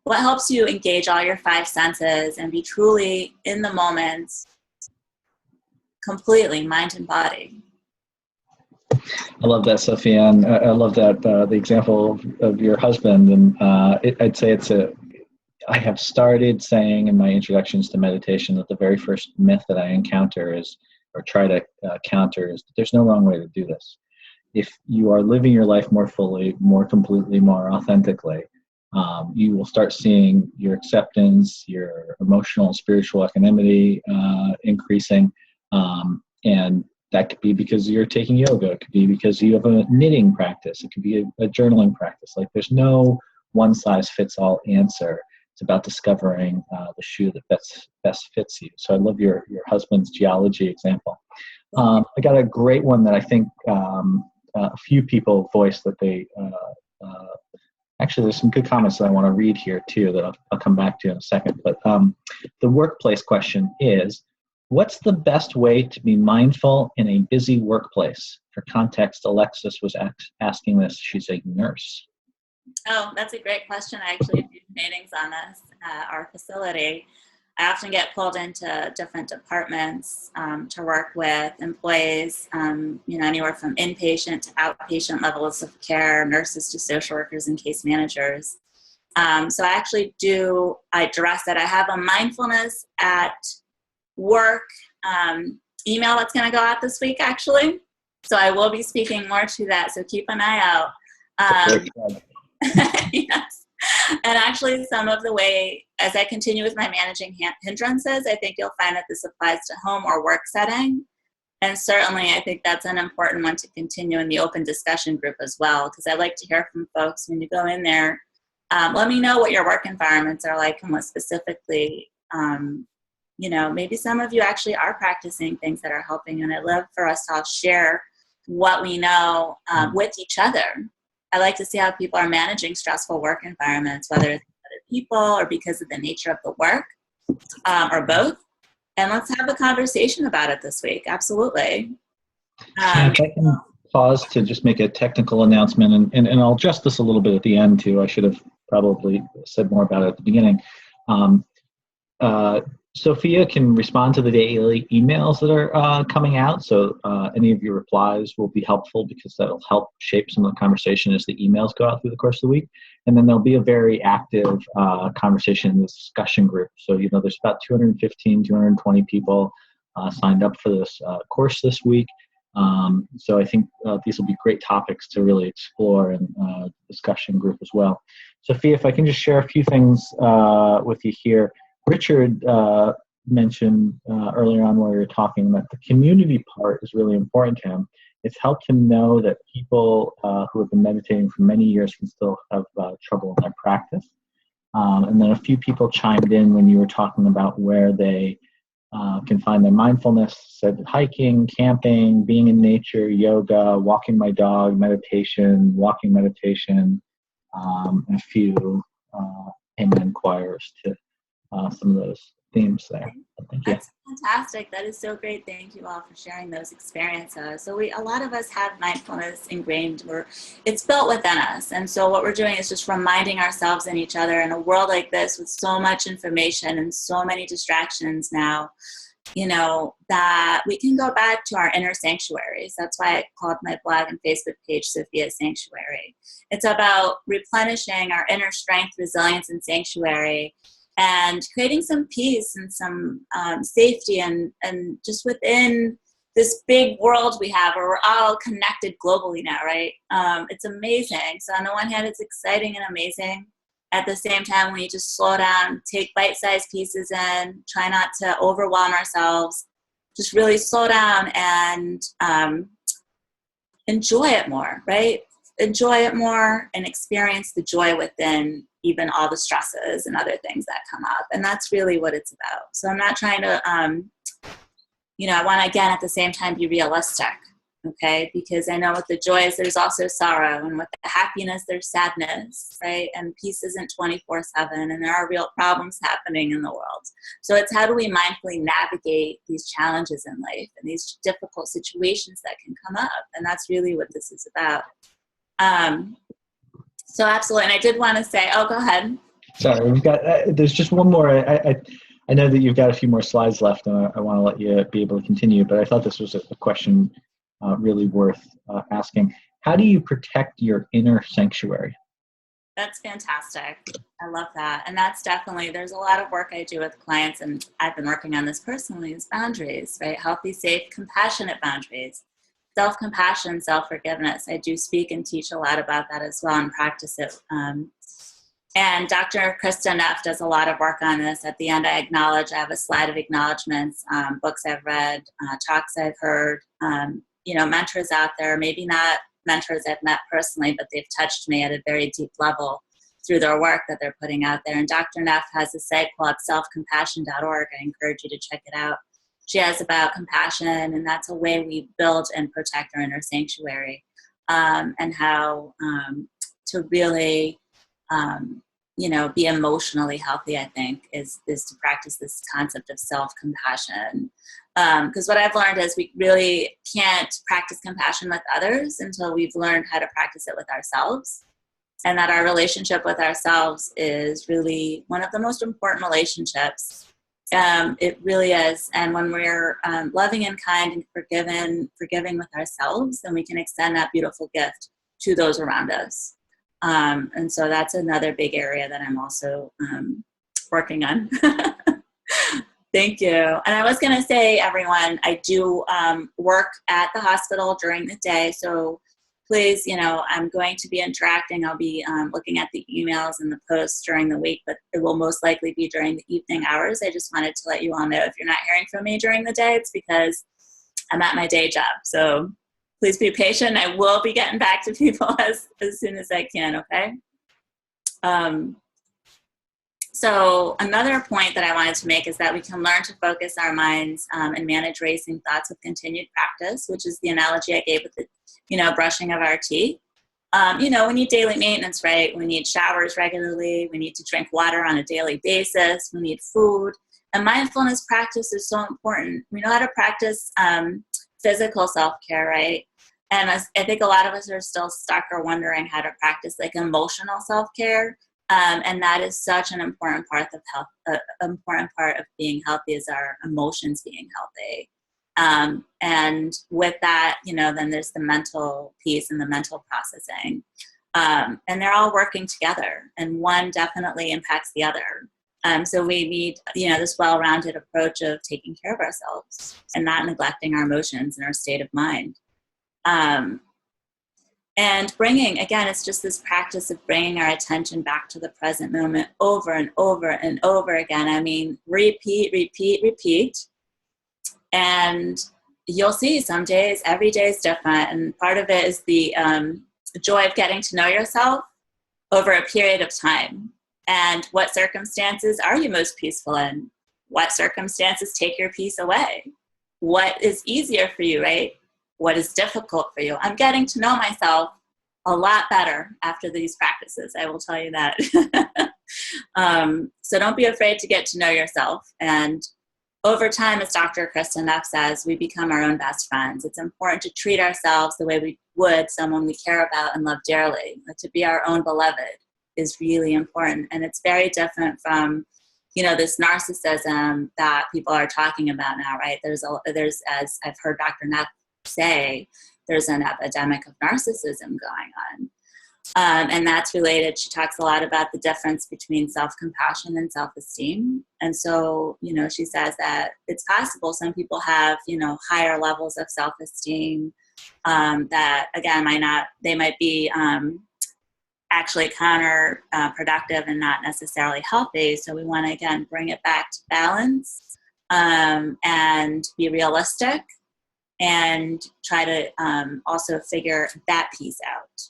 S2: What helps you engage all your 5 senses and be truly in the moment, completely, mind and body?
S1: I love that, Sofia, and I love that the example of your husband. And I'd say I have started saying in my introductions to meditation that the very first myth that I encounter or try to counter is that there's no wrong way to do this. If you are living your life more fully, more completely, more authentically, you will start seeing your acceptance, your emotional and spiritual equanimity increasing, and That could be because you're taking yoga. It could be because you have a knitting practice. It could be a journaling practice. Like there's no one size fits all answer. It's about discovering the shoe that best fits you. So I love your husband's geology example. I got a great one that I think a few people voiced that they, actually there's some good comments that I want to read here too that I'll come back to in a second. But the workplace question is, what's the best way to be mindful in a busy workplace? For context, Alexis was asking this. She's a nurse.
S2: Oh, that's a great question. I actually do trainings on this at our facility. I often get pulled into different departments to work with employees, anywhere from inpatient to outpatient levels of care, nurses to social workers and case managers. So I actually address that. I have a mindfulness at work email that's going to go out this week, actually. So I will be speaking more to that. So keep an eye out. Yes. And actually some of the way, as I continue with my managing hindrances, I think you'll find that this applies to home or work setting. And certainly I think that's an important one to continue in the open discussion group as well, because I like to hear from folks when you go in there. Let me know what your work environments are like and what specifically, maybe some of you actually are practicing things that are helping. And I'd love for us to all share what we know with each other. I like to see how people are managing stressful work environments, whether it's other people or because of the nature of the work, or both. And let's have a conversation about it this week. Absolutely.
S1: If I can pause to just make a technical announcement, and I'll address this a little bit at the end too. I should have probably said more about it at the beginning. Sophia can respond to the daily emails that are coming out. So any of your replies will be helpful because that'll help shape some of the conversation as the emails go out through the course of the week. And then there'll be a very active conversation in the discussion group. So, there's about 215, 220 people signed up for this course this week. So I think these will be great topics to really explore in the discussion group as well. Sophia, if I can just share a few things with you here. Richard mentioned earlier on while we were talking that the community part is really important to him. It's helped him know that people who have been meditating for many years can still have trouble in their practice. And then a few people chimed in when you were talking about where they can find their mindfulness, said hiking, camping, being in nature, yoga, walking my dog, meditation, walking meditation, and a few amen choirs to some of those themes there. Thank you.
S2: That's fantastic. That is so great. Thank you all for sharing those experiences. So a lot of us have mindfulness ingrained, it's built within us. And so what we're doing is just reminding ourselves and each other in a world like this with so much information and so many distractions now, that we can go back to our inner sanctuaries. That's why I called my blog and Facebook page Sophia Sanctuary. It's about replenishing our inner strength, resilience, and sanctuary, and creating some peace and some safety and just within this big world we have where we're all connected globally now, right? It's amazing. So on the one hand, it's exciting and amazing. At the same time, we need to slow down, take bite-sized pieces in, try not to overwhelm ourselves, just really slow down and enjoy it more, right? Enjoy it more and experience the joy within even all the stresses and other things that come up. And that's really what it's about. So I'm not trying to, I want to, again, at the same time, be realistic, okay? Because I know with the joys, there's also sorrow. And with the happiness, there's sadness, right? And peace isn't 24/7. And there are real problems happening in the world. So it's how do we mindfully navigate these challenges in life and these difficult situations that can come up. And that's really what this is about. So absolutely. And I did want to say, go ahead.
S1: Sorry, we've got, there's just one more. I know that you've got a few more slides left and I want to let you be able to continue, but I thought this was a question really worth asking. How do you protect your inner sanctuary?
S2: That's fantastic. I love that. And that's definitely, there's a lot of work I do with clients, and I've been working on this personally, is boundaries, right? Healthy, safe, compassionate boundaries. Self-compassion, self-forgiveness. I do speak and teach a lot about that as well and practice it And Dr. Krista Neff does a lot of work on this. At the end, I have a slide of acknowledgments, books I've read, talks I've heard, mentors out there, maybe not mentors I've met personally, but they've touched me at a very deep level through their work that they're putting out there. And Dr. Neff has a site called selfcompassion.org. I encourage you to check it out. She has about compassion, and that's a way we build and protect our inner sanctuary, and how to really be emotionally healthy, I think, is to practice this concept of self-compassion. Because what I've learned is we really can't practice compassion with others until we've learned how to practice it with ourselves. And that our relationship with ourselves is really one of the most important relationships. It really is. And when we're loving and kind and forgiving with ourselves, then we can extend that beautiful gift to those around us. And so that's another big area that I'm also working on. Thank you. And I was going to say, everyone, I do work at the hospital during the day. So please, I'm going to be interacting. I'll be looking at the emails and the posts during the week, but it will most likely be during the evening hours. I just wanted to let you all know, if you're not hearing from me during the day, it's because I'm at my day job. So please be patient. I will be getting back to people as soon as I can, okay? So another point that I wanted to make is that we can learn to focus our minds and manage racing thoughts with continued practice, which is the analogy I gave with the, brushing of our teeth. We need daily maintenance, right? We need showers regularly. We need to drink water on a daily basis. We need food. And mindfulness practice is so important. We know how to practice physical self-care, right? And I think a lot of us are still stuck or wondering how to practice like emotional self-care. And that is such an important part of health. Important part of being healthy is our emotions being healthy. And with that, then there's the mental piece and the mental processing. And they're all working together, and one definitely impacts the other. So we need, this well-rounded approach of taking care of ourselves and not neglecting our emotions and our state of mind. And bringing, again, it's just this practice of bringing our attention back to the present moment over and over and over again. I mean, repeat. And you'll see some days, every day is different. And part of it is the joy of getting to know yourself over a period of time. And what circumstances are you most peaceful in? What circumstances take your peace away? What is easier for you, right? What is difficult for you? I'm getting to know myself a lot better after these practices, I will tell you that. So don't be afraid to get to know yourself. And over time, as Dr. Krista Neff says, we become our own best friends. It's important to treat ourselves the way we would someone we care about and love dearly. To be our own beloved is really important. And it's very different from, this narcissism that people are talking about now, right? There's, as I've heard Dr. Neff say, there's an epidemic of narcissism going on. And that's related. She talks a lot about the difference between self-compassion and self-esteem. And so, she says that it's possible some people have, higher levels of self-esteem that, again, they might be actually counterproductive and not necessarily healthy. So we want to, again, bring it back to balance and be realistic and try to also figure that piece out.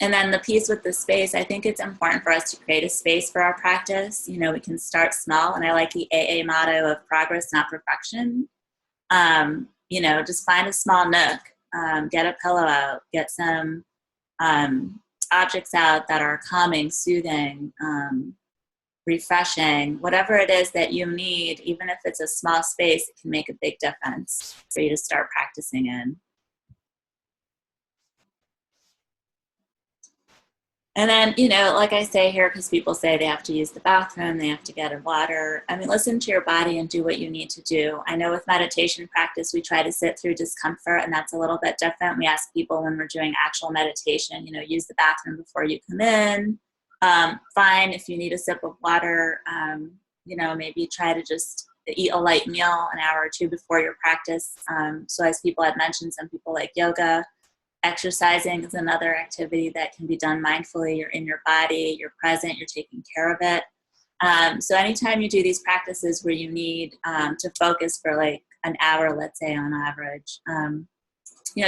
S2: And then the piece with the space, I think it's important for us to create a space for our practice. We can start small, and I like the AA motto of progress, not perfection. Just find a small nook, get a pillow out, get some objects out that are calming, soothing, refreshing, whatever it is that you need. Even if it's a small space, it can make a big difference for you to start practicing in. And then, like I say here, because people say they have to use the bathroom, they have to get a water. I mean, listen to your body and do what you need to do. I know with meditation practice, we try to sit through discomfort, and that's a little bit different. We ask people when we're doing actual meditation, use the bathroom before you come in. Fine, if you need a sip of water, maybe try to just eat a light meal an hour or two before your practice. So as people had mentioned, some people like yoga. Exercising is another activity that can be done mindfully. You're in your body, you're present, you're taking care of it. So anytime you do these practices where you need to focus for like an hour, let's say on average,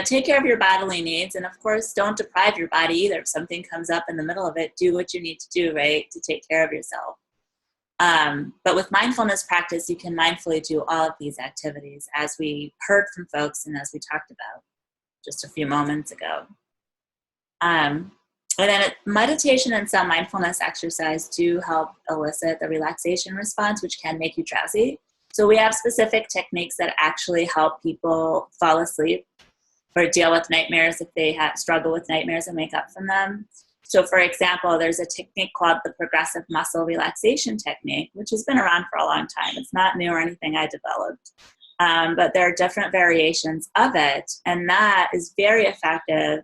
S2: take care of your bodily needs. And of course, don't deprive your body either. If something comes up in the middle of it, do what you need to do, right, to take care of yourself. But with mindfulness practice, you can mindfully do all of these activities, as we heard from folks and as we talked about just a few moments ago. And then meditation and some mindfulness exercise do help elicit the relaxation response, which can make you drowsy. So we have specific techniques that actually help people fall asleep or deal with nightmares if they struggle with nightmares and wake up from them. So for example, there's a technique called the progressive muscle relaxation technique, which has been around for a long time. It's not new or anything I developed. But there are different variations of it, and that is very effective.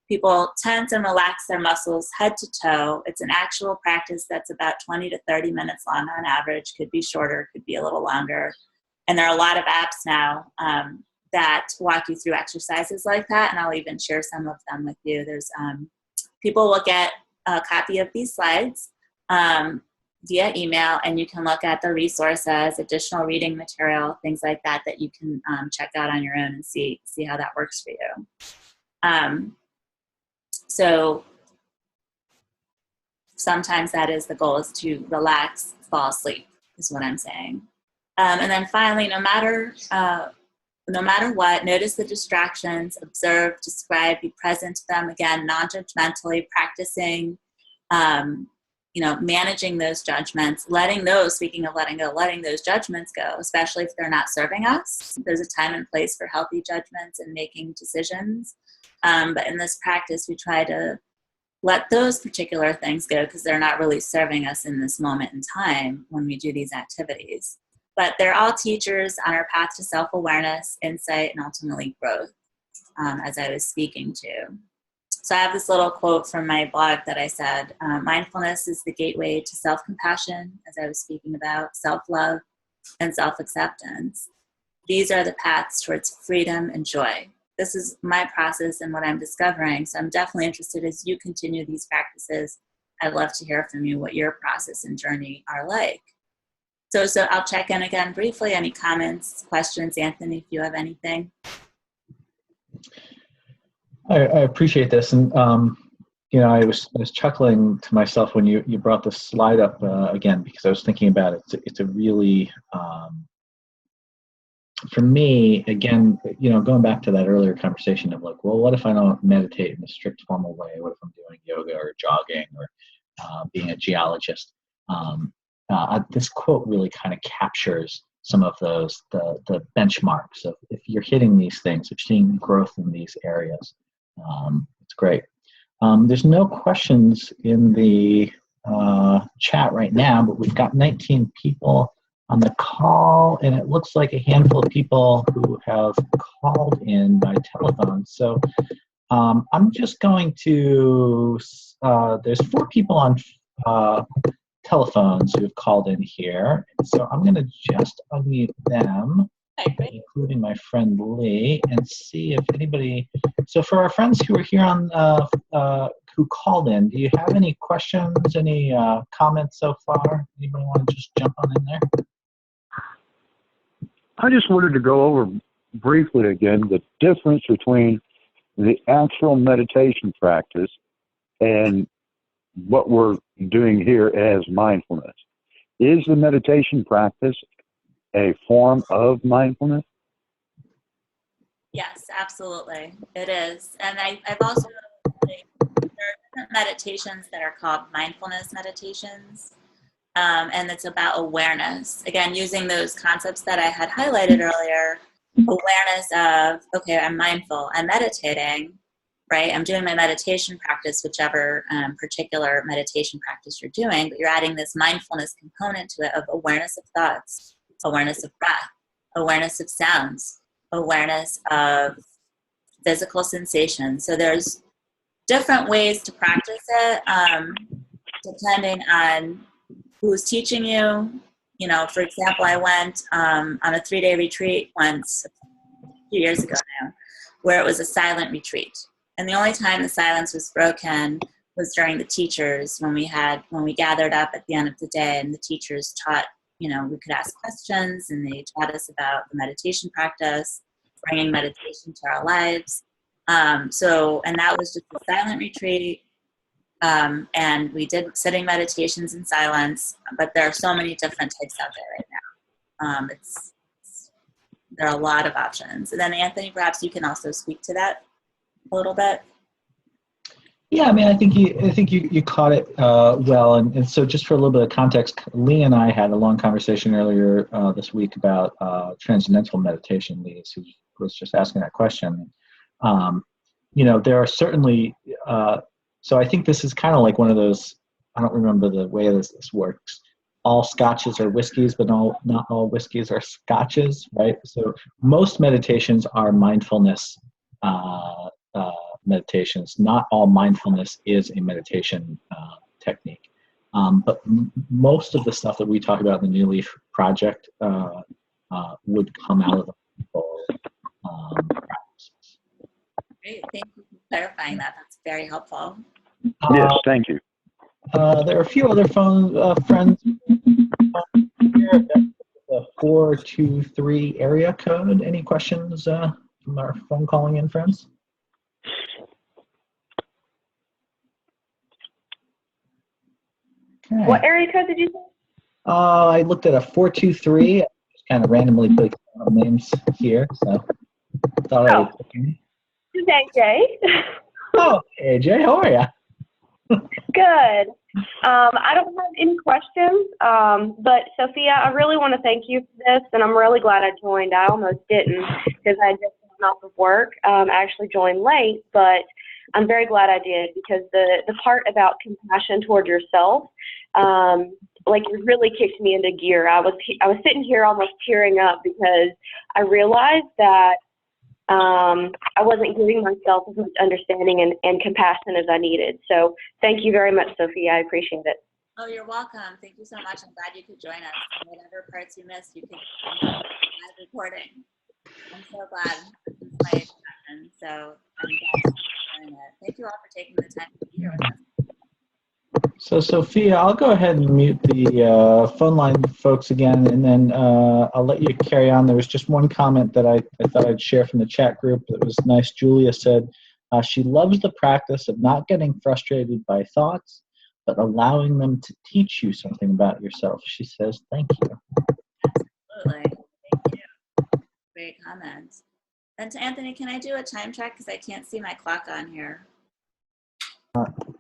S2: People tense and relax their muscles head to toe. It's an actual practice that's about 20 to 30 minutes long on average. Could be shorter, could be a little longer. And there are a lot of apps now that walk you through exercises like that, and I'll even share some of them with you. There's people will get a copy of these slides via email, and you can look at the resources, additional reading material, things like that you can check out on your own and see how that works for you. So sometimes that is the goal, is to relax, fall asleep, is what I'm saying. And then finally, no matter what, notice the distractions, observe, describe, be present to them. Again, non-judgmentally, practicing, managing those judgments, speaking of letting go, letting those judgments go, especially if they're not serving us. There's a time and place for healthy judgments and making decisions. But in this practice, we try to let those particular things go because they're not really serving us in this moment in time when we do these activities. But they're all teachers on our path to self-awareness, insight, and ultimately growth, as I was speaking to. So I have this little quote from my blog that I said, mindfulness is the gateway to self-compassion, as I was speaking about, self-love, and self-acceptance. These are the paths towards freedom and joy. This is my process and what I'm discovering. So I'm definitely interested as you continue these practices. I'd love to hear from you what your process and journey are like. So I'll check in again briefly. Any comments, questions, Anthony, if you have anything?
S1: I appreciate this, and I was chuckling to myself when you brought this slide up again, because I was thinking about it. It's a really for me, again, going back to that earlier conversation of like, well, what if I don't meditate in a strict formal way? What if I'm doing yoga or jogging or being a geologist? This quote really kind of captures some of those, the benchmarks of if you're hitting these things, if you're seeing growth in these areas. It's great. There's no questions in the chat right now, but we've got 19 people on the call, and it looks like a handful of people who have called in by telephone. So I'm just going to, there's 4 people on telephones who have called in here. So I'm going to just unmute them, including my friend Lee, and see if anybody, so for our friends who are here on, who called in, do you have any questions, any comments so far? Anybody want to just jump on in there?
S3: I just wanted to go over briefly again the difference between the actual meditation practice and what we're doing here as mindfulness. Is the meditation practice a form of mindfulness?
S2: Yes, absolutely. It is. And I've also, there are different meditations that are called mindfulness meditations. And it's about awareness. Again, using those concepts that I had highlighted earlier, awareness of, okay, I'm mindful, I'm meditating, right? I'm doing my meditation practice, whichever particular meditation practice you're doing, but you're adding this mindfulness component to it of awareness of thoughts, awareness of breath, awareness of sounds, awareness of physical sensations. So there's different ways to practice it, depending on who's teaching you. For example, I went on a 3-day retreat once, a few years ago now, where it was a silent retreat. And the only time the silence was broken was during the teachers, when we gathered up at the end of the day and the teachers taught, we could ask questions and they taught us about the meditation practice, bringing meditation to our lives. And that was just a silent retreat. And we did sitting meditations in silence, but there are so many different types out there right now. There are a lot of options. And then Anthony, perhaps you can also speak to that a little bit.
S1: Yeah, I mean, I think you caught it well, and so just for a little bit of context, Lee and I had a long conversation earlier this week about transcendental meditation. Lee, who was just asking that question. There are certainly. So I think this is kind of like one of those. I don't remember the way this works. All scotches are whiskeys, but not all whiskeys are scotches, right? So most meditations are mindfulness meditations. Not all mindfulness is a meditation technique. But most of the stuff that we talk about in the New Leaf Project would come out of the practices.
S2: Great, thank you for clarifying that. That's very helpful.
S3: Yes, thank you.
S1: There are a few other friends here. The 423 area code. Any questions from our phone calling in friends? Okay.
S5: What area code did you say?
S1: I looked at a 423. I just kind of randomly picked names here, so I thought I would.
S5: This is AJ.
S1: Oh, AJ, how are you?
S5: Good. I don't have any questions, but Sophia, I really want to thank you for this, and I'm really glad I joined. I almost didn't because I just went off of work. I actually joined late, but I'm very glad I did because the part about compassion toward yourself, it really kicked me into gear. I was sitting here almost tearing up because I realized that I wasn't giving myself as much understanding and compassion as I needed. So thank you very much, Sophia. I appreciate it.
S2: Oh, you're welcome. Thank you so much. I'm glad you could join us. And whatever parts you missed, you can live recording. I'm so glad. This is my passion. So I'm glad to be doing it. Thank you all for taking the time to be here with us.
S1: So Sophia, I'll go ahead and mute the phone line folks again, and then I'll let you carry on. There was just one comment that I thought I'd share from the chat group that was nice. Julia said she loves the practice of not getting frustrated by thoughts, but allowing them to teach you something about yourself. She says, thank you.
S2: Absolutely. Thank you. Great comments. And to Anthony, can I do a time check? Because I can't see my clock on here.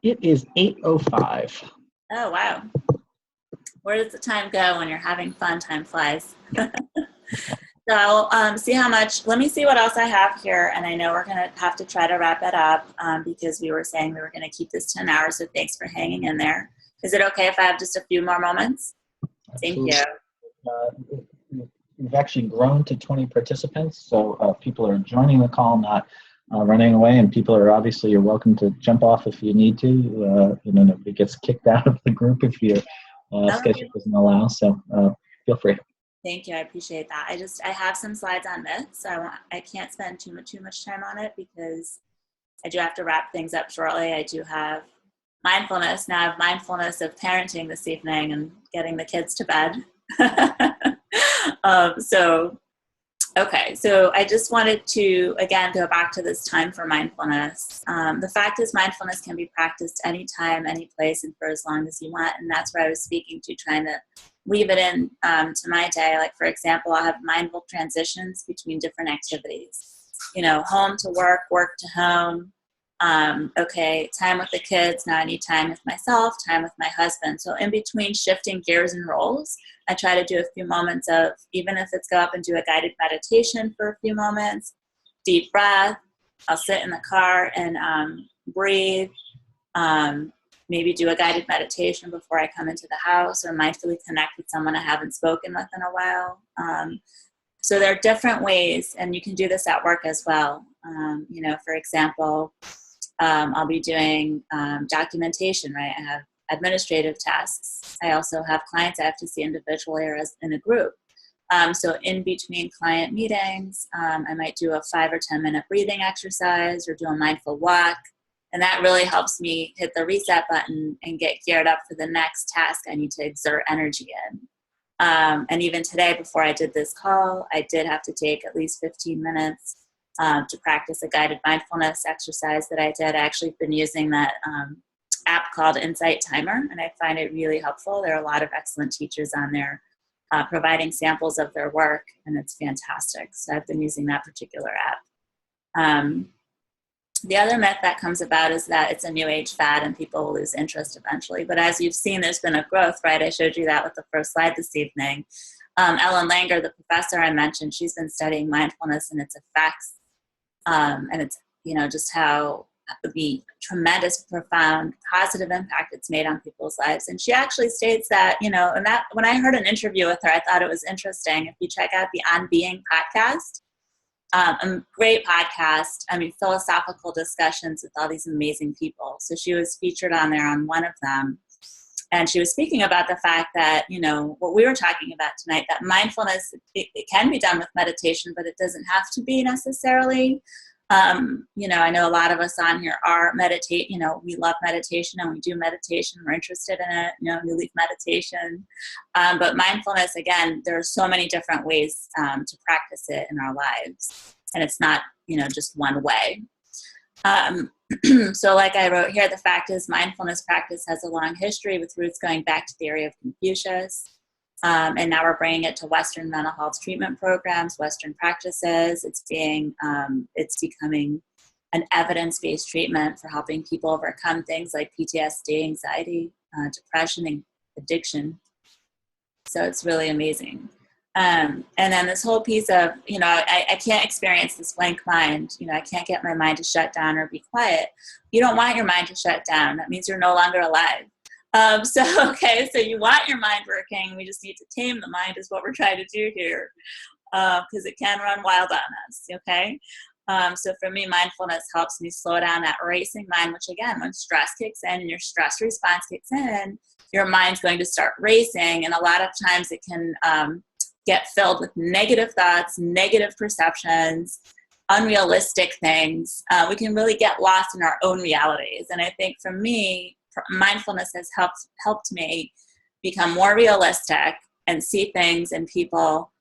S1: It is 8:05.
S2: Oh, wow. Where does the time go when you're having fun? Time flies. So I'll see how much, let me see what else I have here. And I know we're going to have to try to wrap it up because we were saying we were going to keep this 10 hours. So thanks for hanging in there. Is it okay if I have just a few more moments? Thank you.
S1: We've actually grown to 20 participants. So people are joining the call, not running away, and people are obviously, you're welcome to jump off if you need to. Nobody gets kicked out of the group if your schedule doesn't allow. So feel free.
S2: Thank you. I appreciate that. I have some slides on myths. So I can't spend too much time on it because I do have to wrap things up shortly. I do have mindfulness. Now I have mindfulness of parenting this evening and getting the kids to bed. Okay, so I just wanted to, again, go back to this time for mindfulness. The fact is mindfulness can be practiced anytime, any place, and for as long as you want, and that's where I was speaking to, trying to weave it in to my day. Like, for example, I'll have mindful transitions between different activities. Home to work, work to home. Okay, time with the kids, now I need time with myself, time with my husband. So in between shifting gears and roles, I try to do a few moments of, even if it's go up and do a guided meditation for a few moments, deep breath. I'll sit in the car and breathe, maybe do a guided meditation before I come into the house, or mindfully connect with someone I haven't spoken with in a while. So there are different ways, and you can do this at work as well. For example, I'll be doing documentation, right? I have administrative tasks. I also have clients I have to see individually or as in a group. So in between client meetings, I might do a 5 or 10 minute breathing exercise or do a mindful walk. And that really helps me hit the reset button and get geared up for the next task I need to exert energy in. And even today, before I did this call, I did have to take at least 15 minutes to practice a guided mindfulness exercise that I did. I actually been using that app called Insight Timer, and I find it really helpful. There are a lot of excellent teachers on there providing samples of their work, and it's fantastic. So I've been using that particular app. The other myth that comes about is that it's a new age fad and people will lose interest eventually. But as you've seen, there's been a growth, right? I showed you that with the first slide this evening. Ellen Langer, the professor I mentioned, she's been studying mindfulness and its effects. And it's, just how the tremendous, profound, positive impact it's made on people's lives. And she actually states that, and that when I heard an interview with her, I thought it was interesting. If you check out the On Being podcast, a great podcast, philosophical discussions with all these amazing people. So she was featured on there on one of them. And she was speaking about the fact that, what we were talking about tonight, that mindfulness, it can be done with meditation, but it doesn't have to be necessarily. I know a lot of us on here are we love meditation and we do meditation. We're interested in it, New Leaf meditation. But mindfulness, again, there are so many different ways to practice it in our lives. And it's not, just one way. So like I wrote here, the fact is mindfulness practice has a long history with roots going back to the area of Confucius. And now we're bringing it to Western mental health treatment programs, Western practices. It's becoming an evidence-based treatment for helping people overcome things like PTSD, anxiety, depression, and addiction. So it's really amazing. And then this whole piece of, I can't experience this blank mind. I can't get my mind to shut down or be quiet. You don't want your mind to shut down. That means you're no longer alive. So you want your mind working. We just need to tame the mind is what we're trying to do here, because it can run wild on us, okay? So for me, mindfulness helps me slow down that racing mind, which again, when stress kicks in and your stress response kicks in, your mind's going to start racing. And a lot of times it can get filled with negative thoughts, negative perceptions, unrealistic things. We can really get lost in our own realities. And I think for me, mindfulness has helped me become more realistic and see things and people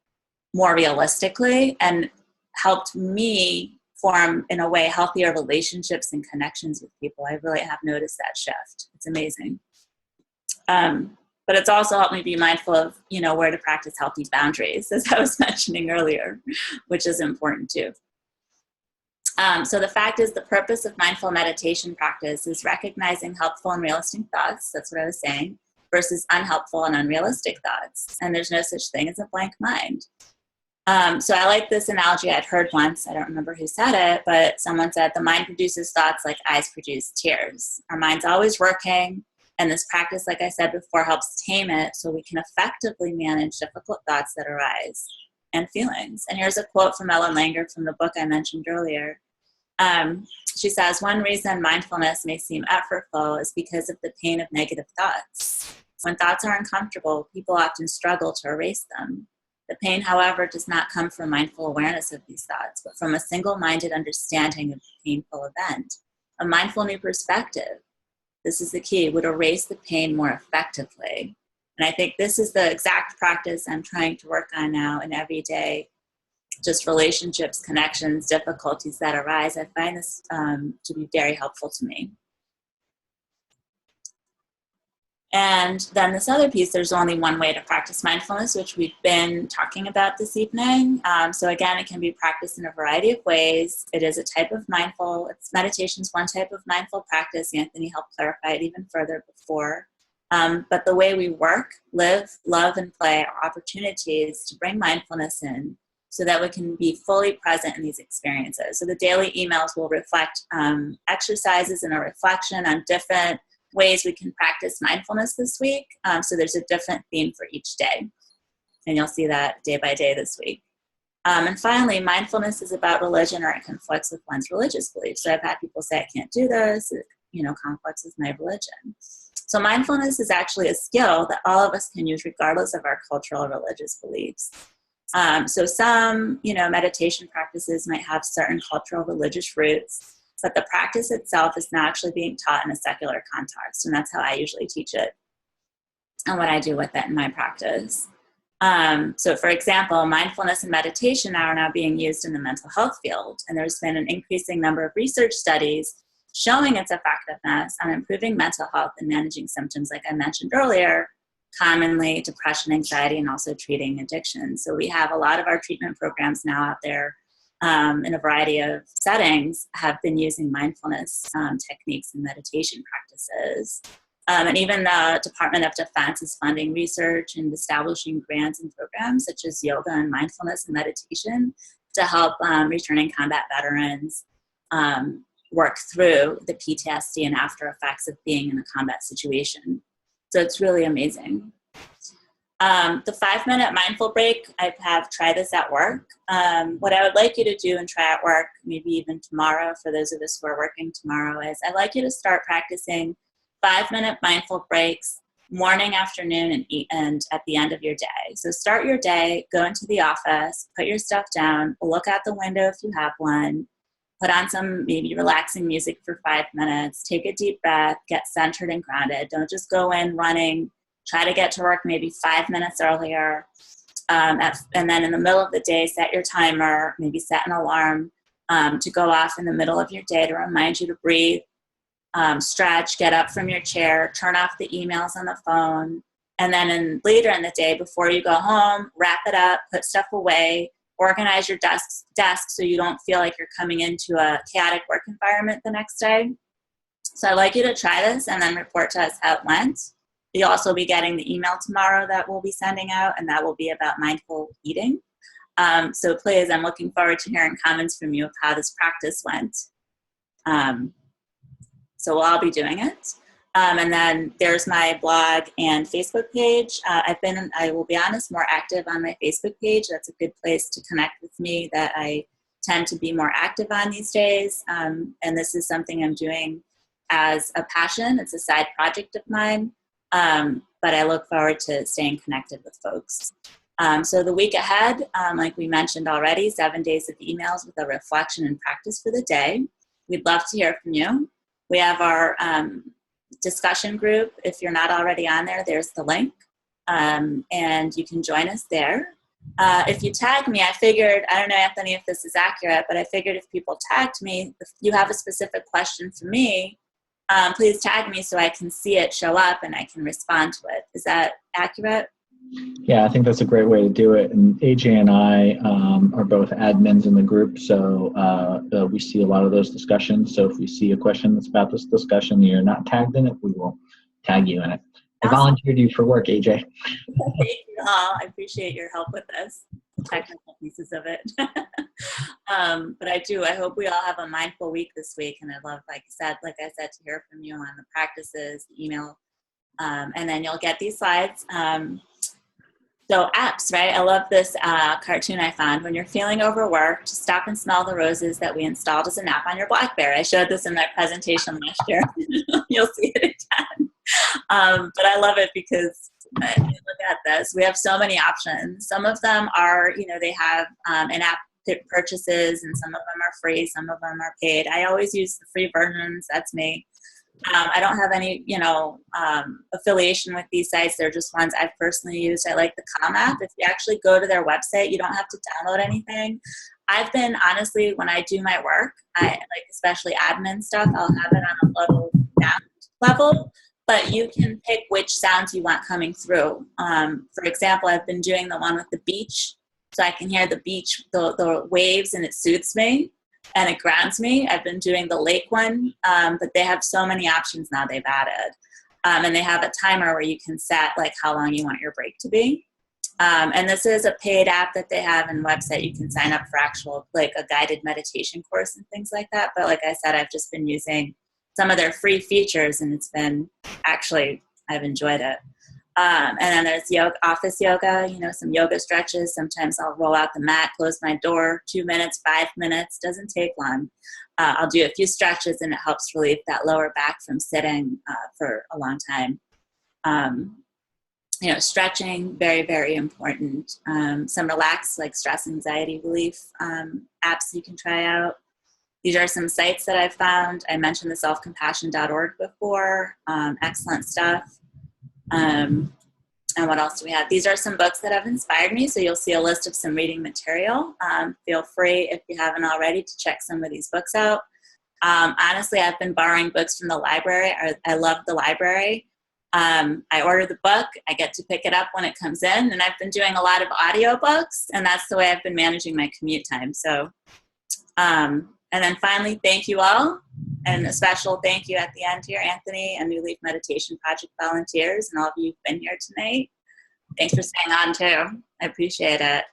S2: more realistically, and helped me form, in a way, healthier relationships and connections with people. I really have noticed that shift. It's amazing. But it's also helped me be mindful of, where to practice healthy boundaries, as I was mentioning earlier, which is important too. So the fact is, the purpose of mindful meditation practice is recognizing helpful and realistic thoughts, that's what I was saying, versus unhelpful and unrealistic thoughts. And there's no such thing as a blank mind. So I like this analogy I'd heard once. I don't remember who said it, but someone said the mind produces thoughts like eyes produce tears. Our mind's always working, and this practice, like I said before, helps tame it so we can effectively manage difficult thoughts that arise and feelings. And here's a quote from Ellen Langer from the book I mentioned earlier. She says, one reason mindfulness may seem effortful is because of the pain of negative thoughts. When thoughts are uncomfortable, people often struggle to erase them. The pain, however, does not come from mindful awareness of these thoughts, but from a single-minded understanding of the painful event. A mindful new perspective, this is the key, would erase the pain more effectively. And I think this is the exact practice I'm trying to work on now in everyday just relationships, connections, difficulties that arise. I find this to be very helpful to me. And then this other piece, there's only one way to practice mindfulness, which we've been talking about this evening. So again, it can be practiced in a variety of ways. It is a type of meditation's one type of mindful practice. Anthony helped clarify it even further before. But the way we work, live, love, and play are opportunities to bring mindfulness in, so that we can be fully present in these experiences. So the daily emails will reflect exercises and a reflection on different ways we can practice mindfulness this week. So there's a different theme for each day. And you'll see that day by day this week. And finally, mindfulness is about religion, or it conflicts with one's religious beliefs. So I've had people say, I can't do this, it conflicts with my religion. So mindfulness is actually a skill that all of us can use regardless of our cultural or religious beliefs. So some, meditation practices might have certain cultural religious roots, but the practice itself is not actually being taught in a secular context. And that's how I usually teach it and what I do with it in my practice. So for example, mindfulness and meditation are now being used in the mental health field. And there's been an increasing number of research studies showing its effectiveness on improving mental health and managing symptoms, like I mentioned earlier, commonly depression, anxiety, and also treating addiction. So we have a lot of our treatment programs now out there in a variety of settings have been using mindfulness techniques and meditation practices. And even the Department of Defense is funding research and establishing grants and programs such as yoga and mindfulness and meditation to help returning combat veterans work through the PTSD and after effects of being in a combat situation. So it's really amazing. The 5-minute mindful break, I have tried this at work. What I would like you to do and try at work, maybe even tomorrow for those of us who are working tomorrow, is I'd like you to start practicing 5-minute mindful breaks morning, afternoon, and at the end of your day. So start your day, go into the office, put your stuff down, look out the window if you have one, put on some maybe relaxing music for 5 minutes, take a deep breath, get centered and grounded. Don't just go in running. Try to get to work maybe 5 minutes earlier. And then in the middle of the day, set your timer, maybe set an alarm to go off in the middle of your day to remind you to breathe, stretch, get up from your chair, turn off the emails on the phone. And then later in the day, before you go home, wrap it up, put stuff away, organize your desk so you don't feel like you're coming into a chaotic work environment the next day. So I'd like you to try this and then report to us how it went. You'll also be getting the email tomorrow that we'll be sending out, and that will be about mindful eating. So please, I'm looking forward to hearing comments from you of how this practice went. So we'll all be doing it. And then there's my blog and Facebook page. I will be honest, more active on my Facebook page. That's a good place to connect with me that I tend to be more active on these days. And this is something I'm doing as a passion. It's a side project of mine. But I look forward to staying connected with folks. So the week ahead, like we mentioned already, 7 days of emails with a reflection and practice for the day. We'd love to hear from you. We have our discussion group. If you're not already on there, there's the link. And you can join us there. If you tag me, I figured, I don't know, Anthony, if this is accurate, but I figured if people tagged me, if you have a specific question for me, please tag me so I can see it show up and I can respond to it. Is that accurate?
S1: Yeah, I think that's a great way to do it. And AJ and I are both admins in the group, so we see a lot of those discussions. So if we see a question that's about this discussion and you're not tagged in it, we will tag you in it. I volunteered you for work, AJ.
S2: Thank you all. I appreciate your help with this, the technical pieces of it. But I hope we all have a mindful week this week. And I'd love, like I said, to hear from you on the practices, the email, and then you'll get these slides. So apps, right? I love this cartoon I found. When you're feeling overworked, stop and smell the roses that we installed as an app on your BlackBerry. I showed this in my presentation last year. You'll see it again. But I love it because look at this. We have so many options. Some of them are, they have in-app purchases, and some of them are free. Some of them are paid. I always use the free versions. That's me. I don't have any, affiliation with these sites. They're just ones I've personally used. I like the Calm app. If you actually go to their website, you don't have to download anything. I've been, honestly, when I do my work, especially admin stuff, I'll have it on a low sound level, but you can pick which sounds you want coming through. For example, I've been doing the one with the beach, so I can hear the beach, the waves, and it soothes me. And it grounds me. I've been doing the lake one, but they have so many options now they've added. And they have a timer where you can set how long you want your break to be. And this is a paid app that they have and website. You can sign up for actual, a guided meditation course and things like that. But like I said, I've just been using some of their free features, and it's been, I've enjoyed it. And then there's office yoga, some yoga stretches. Sometimes I'll roll out the mat, close my door, 2 minutes, 5 minutes, doesn't take long. I'll do a few stretches, and it helps relieve that lower back from sitting for a long time. Stretching, very, very important. Some relax, like stress anxiety relief apps you can try out. These are some sites that I've found. I mentioned the selfcompassion.org before. Excellent stuff. And what else do we have? These are some books that have inspired me. So you'll see a list of some reading material. Feel free, if you haven't already, to check some of these books out. Honestly, I've been borrowing books from the library. I love the library. I order the book, I get to pick it up when it comes in, and I've been doing a lot of audiobooks, and that's the way I've been managing my commute time. So, and then finally, thank you all, and a special thank you at the end here, Anthony, and New Leaf Meditation Project volunteers, and all of you who've been here tonight. Thanks for staying on too. I appreciate it.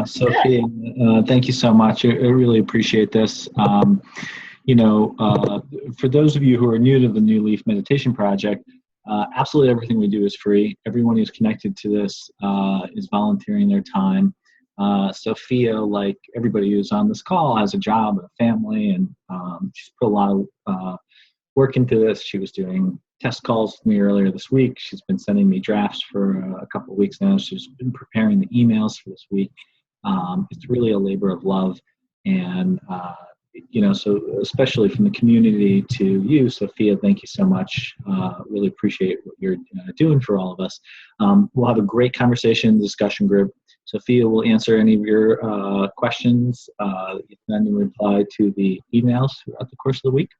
S1: Sophia, thank you so much. I really appreciate this. For those of you who are new to the New Leaf Meditation Project, absolutely everything we do is free. Everyone who's connected to this is volunteering their time. Sophia, like everybody who's on this call, has a job, a family, and she's put a lot of work into this. She was doing test calls with me earlier this week. She's been sending me drafts for a couple of weeks now. She's been preparing the emails for this week. It's really a labor of love. And so especially from the community to you, Sophia, thank you so much. Really appreciate what you're doing for all of us. We'll have a great conversation discussion group. Sophia will answer any of your questions. You can then reply to the emails throughout the course of the week.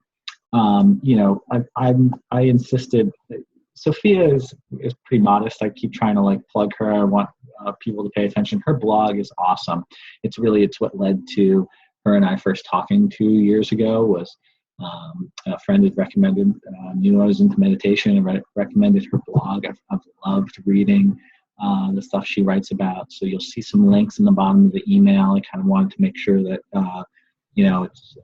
S1: I insisted. Sophia is pretty modest. I keep trying to plug her. I want people to pay attention. Her blog is awesome. It's what led to her and I first talking 2 years ago. Was a friend had recommended, knew I was into meditation and recommended her blog. I've loved reading the stuff she writes about. So you'll see some links in the bottom of the email. I kind of wanted to make sure that it's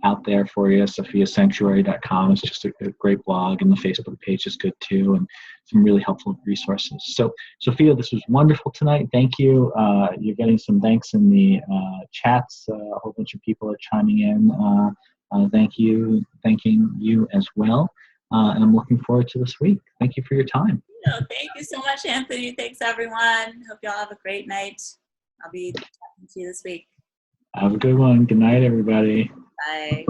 S1: out there for you. SophiaSanctuary.com is just a great blog, and the Facebook page is good too, and some really helpful resources. So, Sophia, this was wonderful tonight. Thank you. You're getting some thanks in the chats. A whole bunch of people are chiming in. Thanking you as well. And I'm looking forward to this week. Thank you for your time.
S2: Thank you so much, Anthony. Thanks, everyone. Hope you all have a great night. I'll be talking to you this week.
S1: Have a good one. Good night, everybody.
S2: Bye.